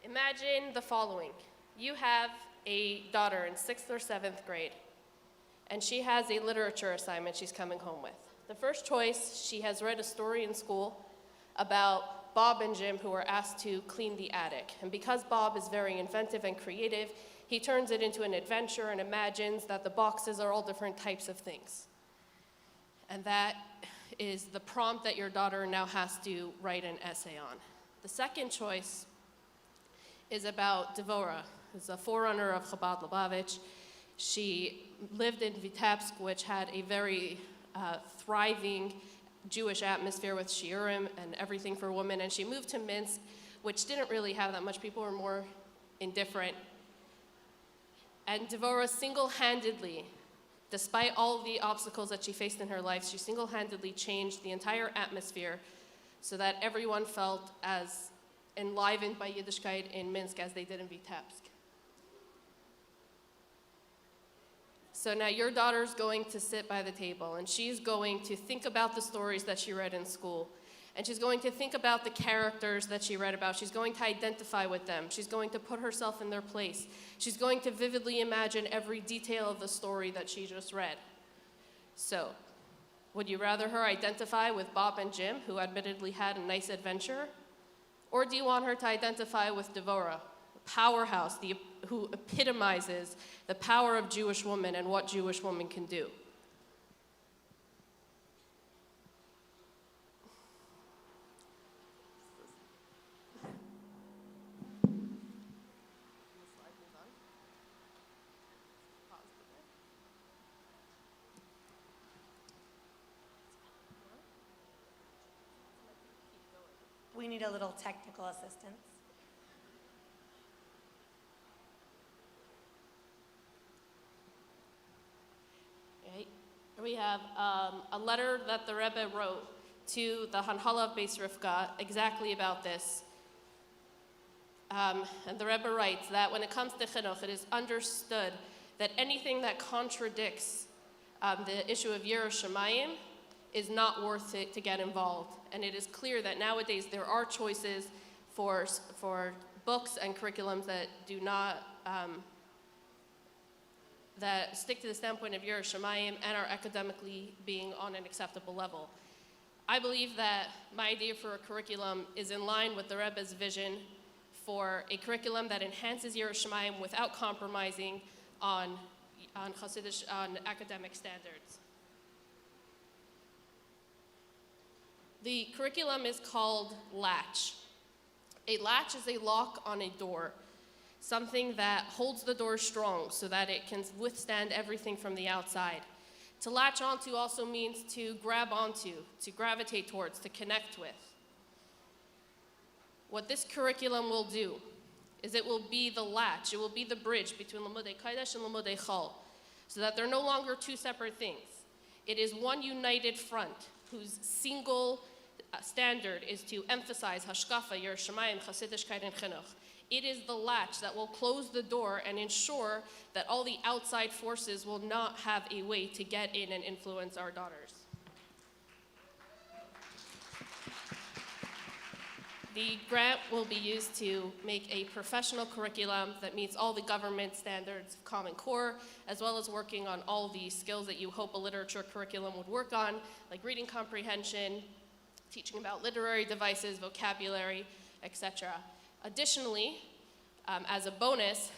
Imagine the following. You have a daughter in 6th or 7th grade, and she has a literature assignment she's coming home with. The first choice, she has read a story in school about Bob and Jim who were asked to clean the attic. And because Bob is very inventive and creative, he turns it into an adventure and imagines that the boxes are all different types of things. And that is the prompt that your daughter now has to write an essay on. The second choice is about Devorah, who's a forerunner of Chabad Lubavitch. She lived in Vitebsk, which had a very thriving Jewish atmosphere with shiurim and everything for women, and she moved to Minsk, which didn't really have that much. People were more indifferent. And Devorah single-handedly, despite all the obstacles that she faced in her life, she single-handedly changed the entire atmosphere so that everyone felt as enlivened by Yiddishkeit in Minsk as they did in Vitebsk. So now your daughter's going to sit by the table, and she's going to think about the stories that she read in school. And she's going to think about the characters that she read about. She's going to identify with them. She's going to put herself in their place. She's going to vividly imagine every detail of the story that she just read. So, would you rather her identify with Bob and Jim, who admittedly had a nice adventure? Or do you want her to identify with Devorah, a powerhouse, who epitomizes the power of Jewish women and what Jewish women can do? We need a little technical assistance. Okay. We have a letter that the Rebbe wrote to the Hanhala of Bais Rivkah exactly about this. And the Rebbe writes that when it comes to chinuch, it is understood that anything that contradicts the issue of Yiras Shamayim is not worth it to get involved. And it is clear that nowadays there are choices for books and curriculums that do not, that stick to the standpoint of Yiras Shamayim and are academically being on an acceptable level. I believe that my idea for a curriculum is in line with the Rebbe's vision for a curriculum that enhances Yiras Shamayim without compromising on academic standards. The curriculum is called Latch. A latch is a lock on a door, something that holds the door strong so that it can withstand everything from the outside. To latch onto also means to grab onto, to gravitate towards, to connect with. What this curriculum will do is it will be the latch, it will be the bridge between Limudei Kodesh and Limudei Chol, so that they're no longer two separate things. It is one united front whose single standard is to emphasize Hashkafa, Yer Shemayim, Chasidishkeit, and Chinuch. It is the latch that will close the door and ensure that all the outside forces will not have a way to get in and influence our daughters. The grant will be used to make a professional curriculum that meets all the government standards of Common Core, as well as working on all the skills that you hope a literature curriculum would work on, like reading comprehension, teaching about literary devices, vocabulary, etc. Additionally, as a bonus,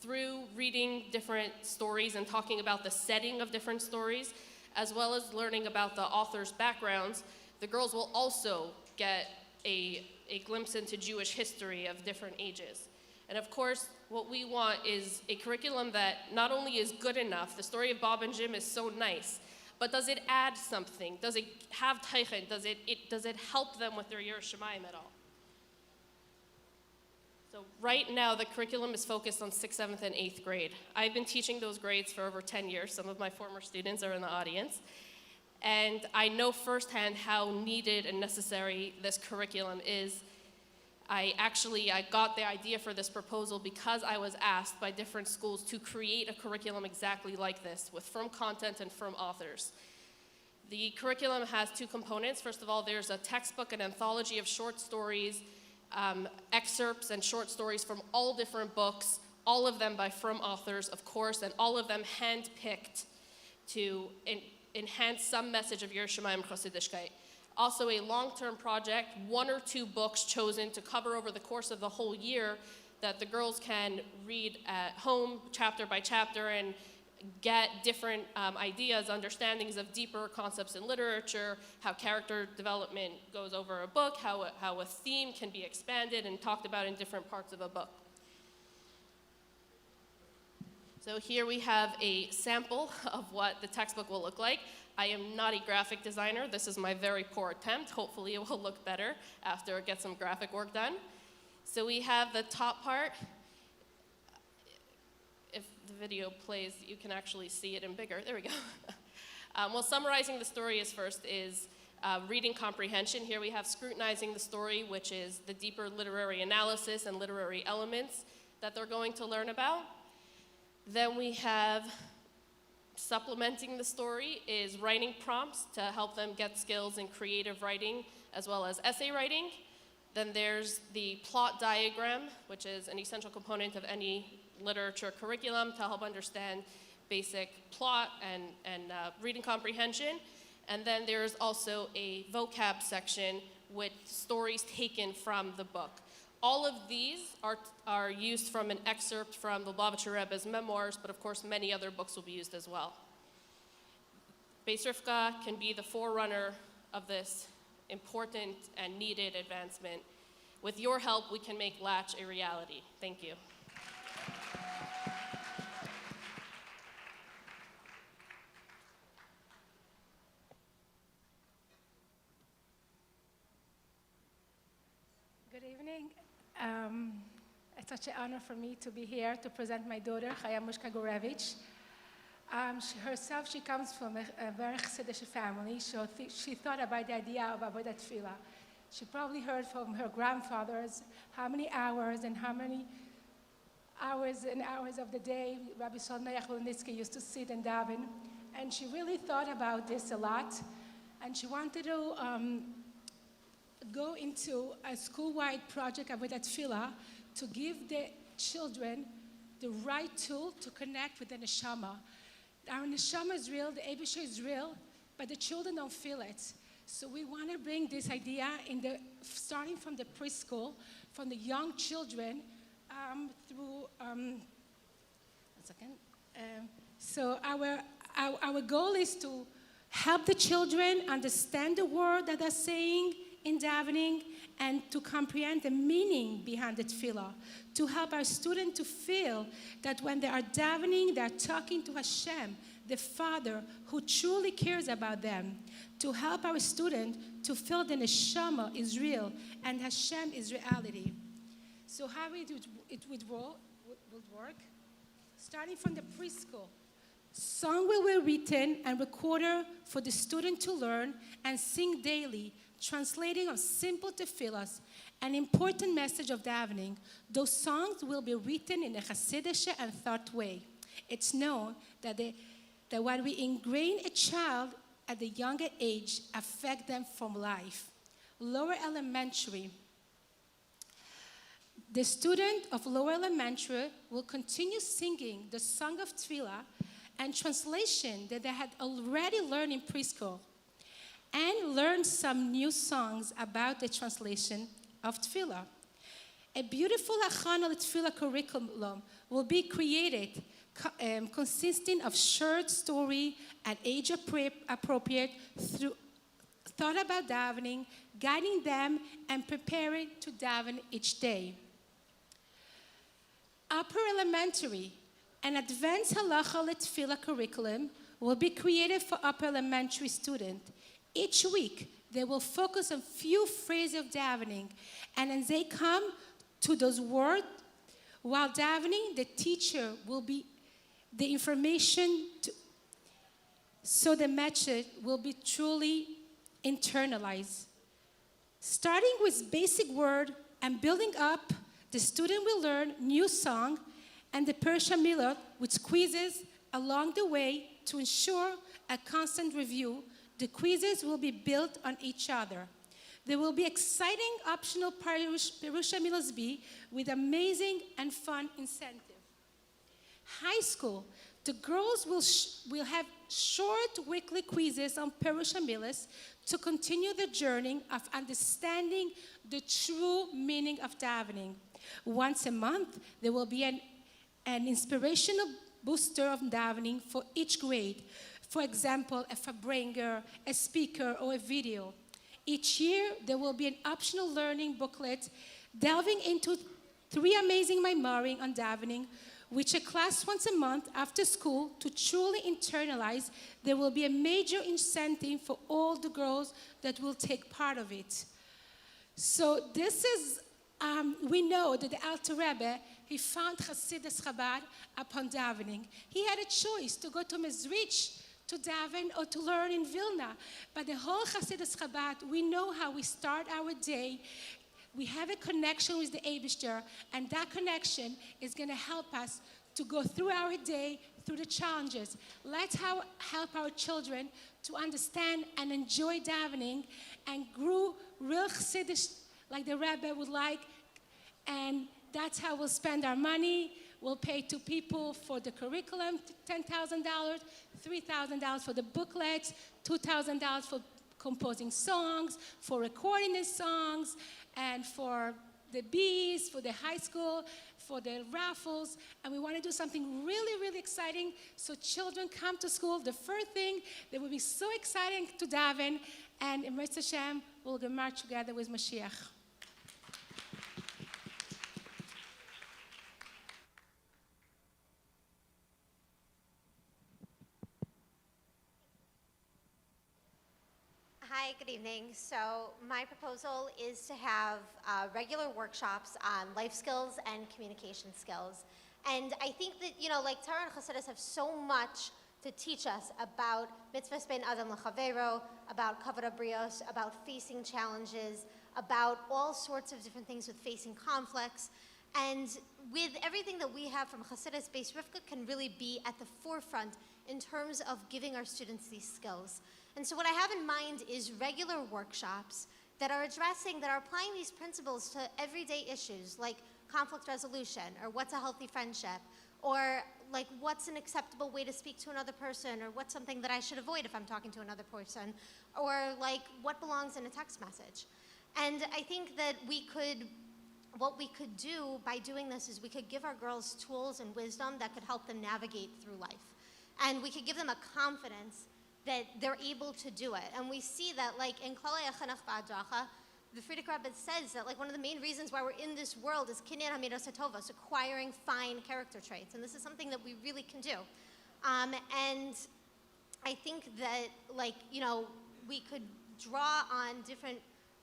through reading different stories and talking about the setting of different stories, as well as learning about the author's backgrounds, the girls will also get a glimpse into Jewish history of different ages. And of course, what we want is a curriculum that not only is good enough, the story of Bob and Jim is so nice, but does it add something? Does it have teichen? Does it help them with their Yer Shemayim at all? So right now, the curriculum is focused on 6th, 7th, and 8th grade. I've been teaching those grades for over 10 years. Some of my former students are in the audience. And I know firsthand how needed and necessary this curriculum is. I got the idea for this proposal because I was asked by different schools to create a curriculum exactly like this, with from content and from authors. The curriculum has two components. First of all, there's a textbook, an anthology of short stories, excerpts and short stories from all different books, all of them by from authors, of course, and all of them hand-picked to enhance some message of Yer Shemayim Chasidishkeit. Also a long-term project, 1 or 2 books chosen to cover over the course of the whole year that the girls can read at home, chapter by chapter, and get different ideas, understandings of deeper concepts in literature, how character development goes over a book, how a theme can be expanded and talked about in different parts of a book. So here we have a sample of what the textbook will look like. I am not a graphic designer. This is my very poor attempt. Hopefully it will look better after it gets some graphic work done. So we have the top part. If the video plays, you can actually see it in bigger. There we go. Well, summarizing the story is reading comprehension. Here we have scrutinizing the story, which is the deeper literary analysis and literary elements that they're going to learn about. Then we have supplementing the story is writing prompts to help them get skills in creative writing as well as essay writing. Then there's the plot diagram, which is an essential component of any literature curriculum to help understand basic plot and reading comprehension. And then there's also a vocab section with stories taken from the book. All of these are used from an excerpt from the Lubavitcher Rebbe's memoirs, but of course many other books will be used as well. Bais Rivkah can be the forerunner of this important and needed advancement. With your help, we can make Latch a reality. Thank you. Good evening. It's such an honor for me to be here to present my daughter, Chaya Mushka-Gorevich. She comes from a very Chassidish family, so she thought about the idea of Avodat Tefillah. She probably heard from her grandfathers how many hours and hours of the day Rabbi Solomon Yachvolnitsky used to sit and daven. And she really thought about this a lot, and she wanted to go into a school-wide project of Avodat Tefillah to give the children the right tool to connect with the neshama. Our neshama is real, the Eibusher is real, but the children don't feel it. So we want to bring this idea starting from the preschool, from the young children, through. One second. So our goal is to help the children understand the word that they're saying in davening and to comprehend the meaning behind the tefillah, to help our students to feel that when they are davening, they are talking to Hashem, the Father who truly cares about them, to help our students to feel the neshama is real and Hashem is reality. So how it would work? Starting from the preschool, song will be written and recorded for the student to learn and sing daily, translating of simple tefillahs, an important message of davening. Those songs will be written in a Hasidic and thought way. It's known that when we ingrain a child at a younger age, affect them from life. Lower elementary. The student of lower elementary will continue singing the song of tefillah and translation that they had already learned in preschool, and learn some new songs about the translation of tefillah. A beautiful Achana Tefillah curriculum will be created consisting of short story and age appropriate through thought about davening, guiding them and preparing to daven each day. Upper elementary, an advanced halacha letefillah curriculum will be created for upper elementary students. Each week, they will focus on few phrases of davening, and as they come to those words while davening, the teacher will be the information so the message will be truly internalized. Starting with basic word and building up, the student will learn new song and the Persia Milot with quizzes along the way to ensure a constant review. The quizzes will be built on each other. There will be exciting optional Perusha Milos B with amazing and fun incentive. High school, the girls will have short weekly quizzes on Perusha Milos to continue the journey of understanding the true meaning of davening. Once a month, there will be an inspirational booster of davening for each grade. For example, a Fabringer, a speaker, or a video. Each year, there will be an optional learning booklet delving into 3 amazing memory on davening, which a class once a month after school to truly internalize. There will be a major incentive for all the girls that will take part of it. So this is, we know that the Alter Rebbe, he found Hasidus Chabad upon davening. He had a choice to go to Mezrich to daven or to learn in Vilna. But the whole Hasidus Chabad, we know how we start our day. We have a connection with the Eibishter, and that connection is going to help us to go through our day, through the challenges. Let's help our children to understand and enjoy davening and grow real Chassidish like the Rebbe would like. And that's how we'll spend our money. We'll pay 2 people for the curriculum, $10,000, $3,000 for the booklets, $2,000 for composing songs, for recording the songs, and for the bees, for the high school, for the raffles. And we want to do something really, really exciting so children come to school. The first thing, they will be so exciting to daven, and EmBRace Hashem will march together with Mashiach. Hi, good evening. So my proposal is to have regular workshops on life skills and communication skills. And I think that, like Torah and Chassidus have so much to teach us about mitzvahs ben adam l'chavero, about kavod habrios, about facing challenges, about all sorts of different things with facing conflicts. And with everything that we have from Chassidus, Bais Rivkah can really be at the forefront in terms of giving our students these skills. And so what I have in mind is regular workshops that are applying these principles to everyday issues like conflict resolution, or what's a healthy friendship, or like what's an acceptable way to speak to another person, or what's something that I should avoid if I'm talking to another person, or like what belongs in a text message. And I think that what we could do by doing this is we could give our girls tools and wisdom that could help them navigate through life. And we could give them a confidence that they're able to do it. And we see that like in Klalei HaChinuch V'Hadracha, the Frierdiker Rebbe says that like one of the main reasons why we're in this world is kinyan hamidas hatovos, acquiring fine character traits, and this is something that we really can do. And I think that, like, you know, we could draw on different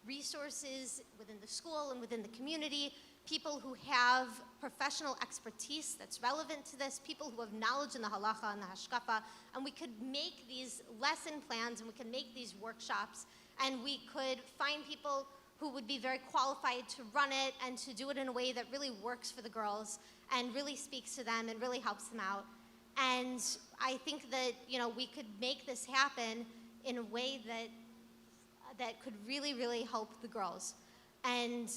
resources within the school and within the community, people who have professional expertise that's relevant to this, people who have knowledge in the halacha and the hashkafa, and we could make these lesson plans and we could make these workshops, and we could find people who would be very qualified to run it and to do it in a way that really works for the girls and really speaks to them and really helps them out. And I think that, you know, we could make this happen in a way that could really, really help the girls. And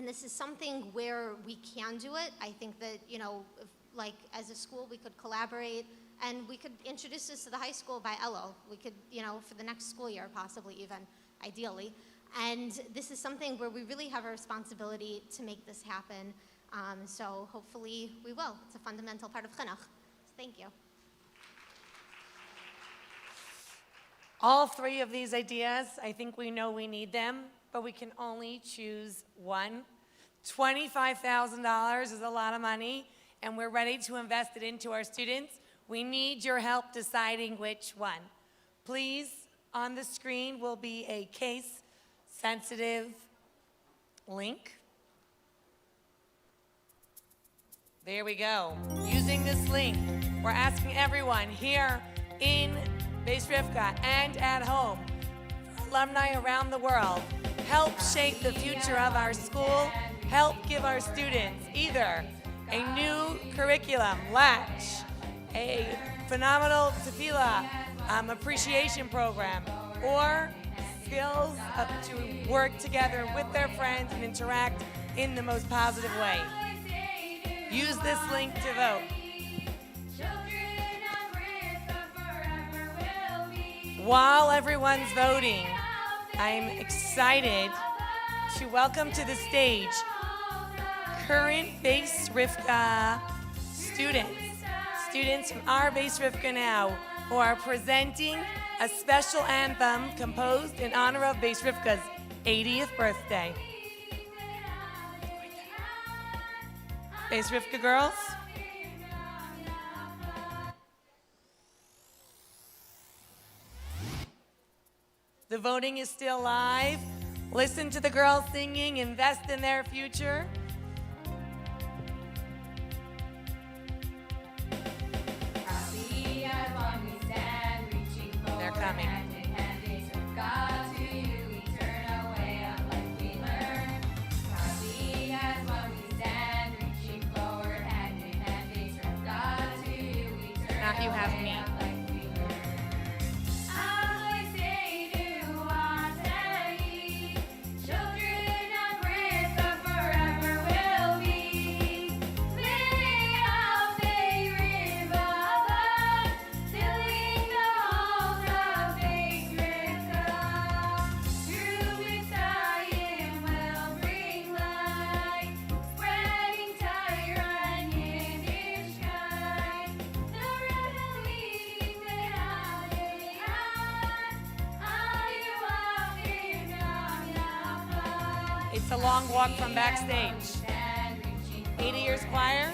this is something where we can do it. I think that, you know, if, like as a school, we could collaborate and we could introduce this to the high school by Elo. We could, you know, for the next school year, possibly even, ideally. And this is something where we really have a responsibility to make this happen. So hopefully we will. It's a fundamental part of chinuch. So thank you. All three of these ideas, I think we know we need them, but we can only choose one. $25,000 is a lot of money, and we're ready to invest it into our students. We need your help deciding which one. Please, on the screen will be a case-sensitive link. There we go. Using this link, we're asking everyone here in Bais Rivkah and at home, alumni around the world, help shape the future of our school, help give our students either a new curriculum, Latch, a phenomenal tefillah appreciation program, or skills to work together with their friends and interact in the most positive way. Use this link to vote. While everyone's voting, I'm excited to welcome to the stage current Bais Rivkah students from our Bais Rivkah now, who are presenting a special anthem composed in honor of Bais Rivkah's 80th birthday. Bais Rivkah girls. The voting is still live. Listen to the girls singing, invest in their future. They're coming. Now you have me. It's a long walk from backstage. 80 Years Choir.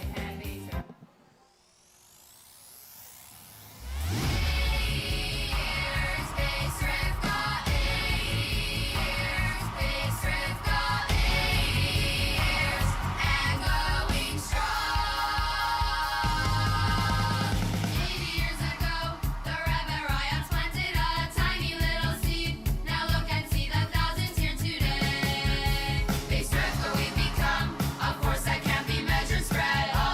Of course, that can't be measured, spread all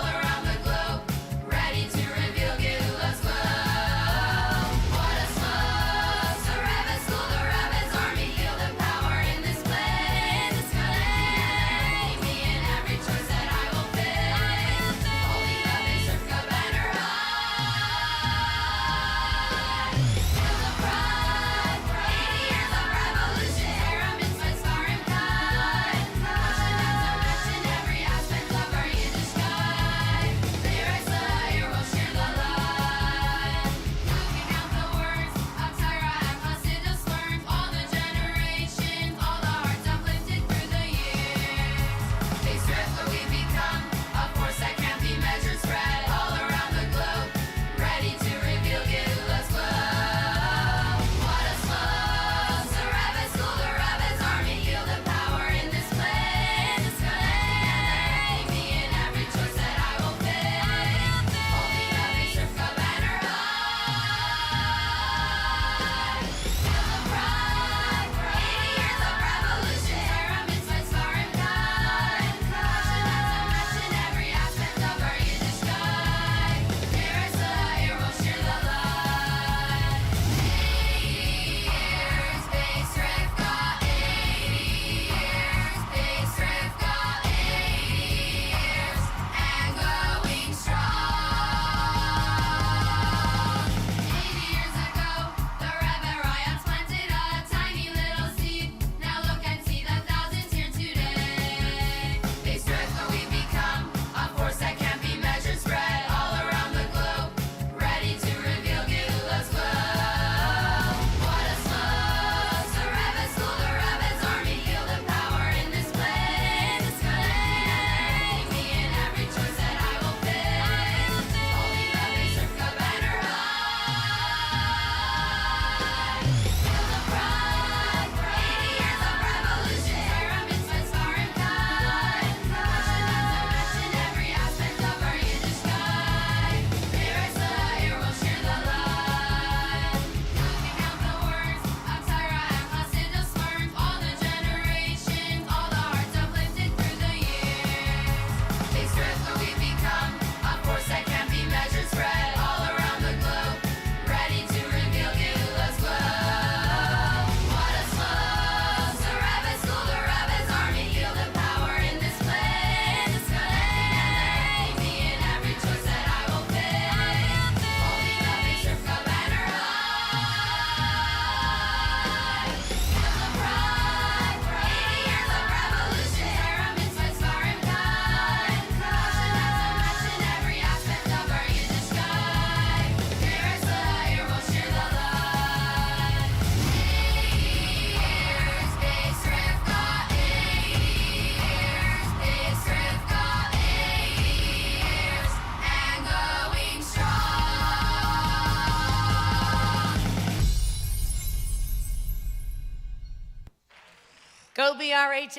LBRHS.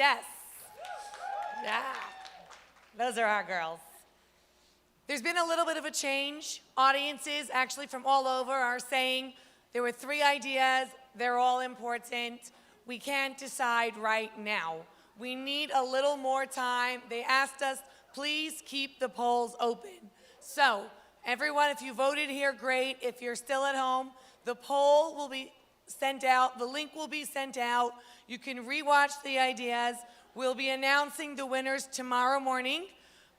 Yeah, those are our girls. There's been a little bit of a change. Audiences, actually from all over, are saying there were 3 ideas. They're all important. We can't decide right now. We need a little more time. They asked us, please keep the polls open. So, everyone, if you voted here, great. If you're still at home, the poll will be sent out. The link will be sent out. You can rewatch the ideas. We'll be announcing the winners tomorrow morning,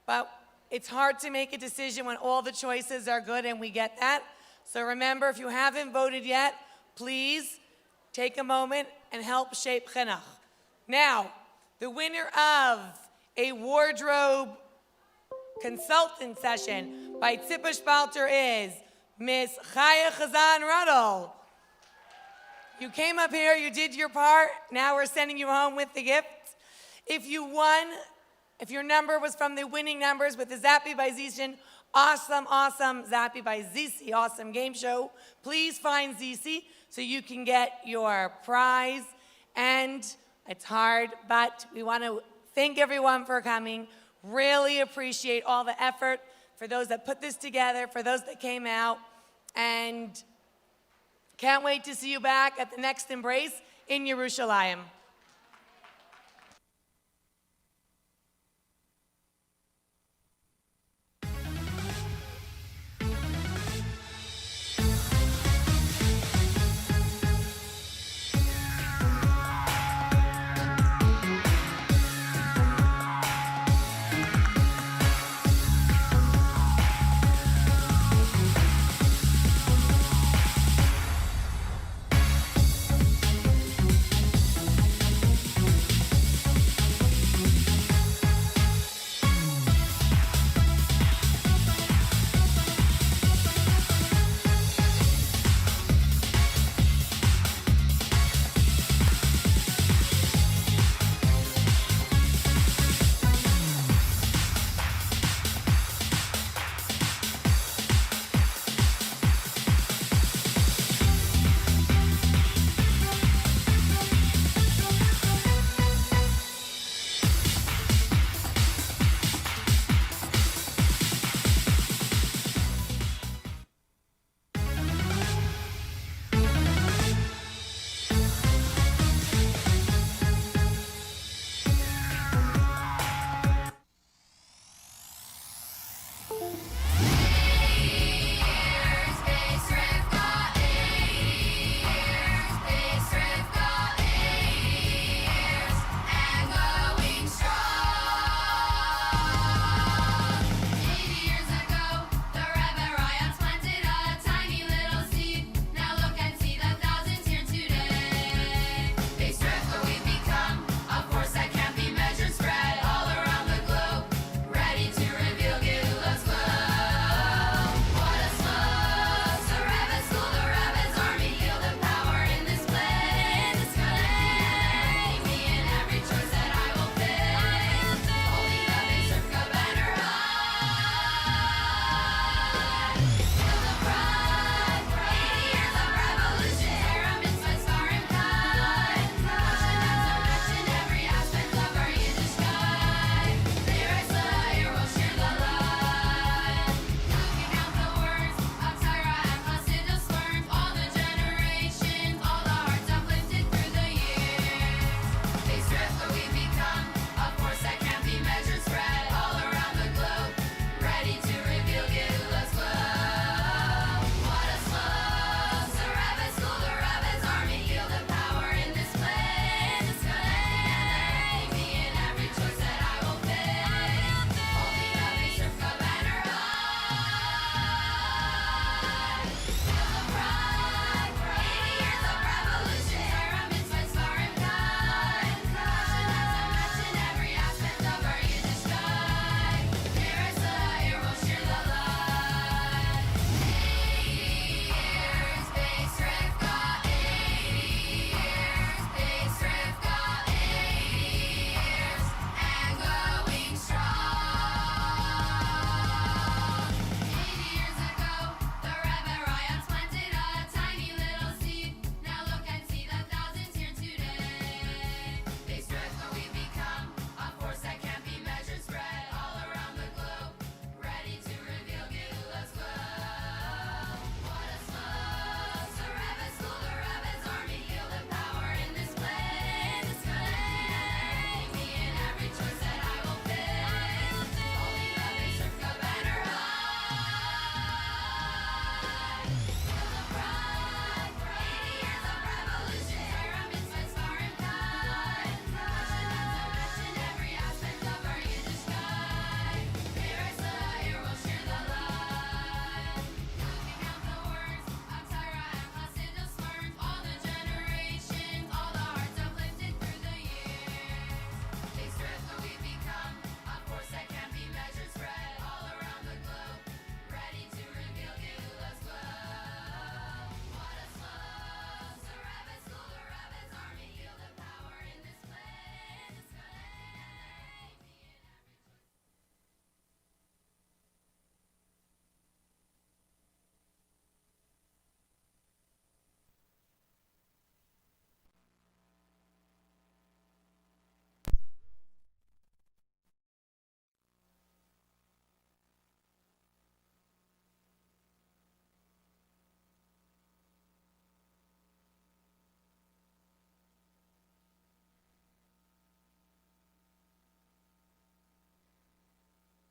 but it's hard to make a decision when all the choices are good, and we get that. So remember, if you haven't voted yet, please take a moment and help shape chinuch. Now, the winner of a wardrobe consultant session by Tzippa Spalter is Miss Chaya Chazan Ruddle. You came up here, you did your part, now we're sending you home with the gift. If you won, if your number was from the winning numbers with the Zappy by Zishin, awesome Zappy by Zizi, awesome game show, please find Zizi so you can get your prize. And it's hard, but we want to thank everyone for coming. Really appreciate all the effort for those that put this together, for those that came out, and can't wait to see you back at the next EmBRace in Yerushalayim.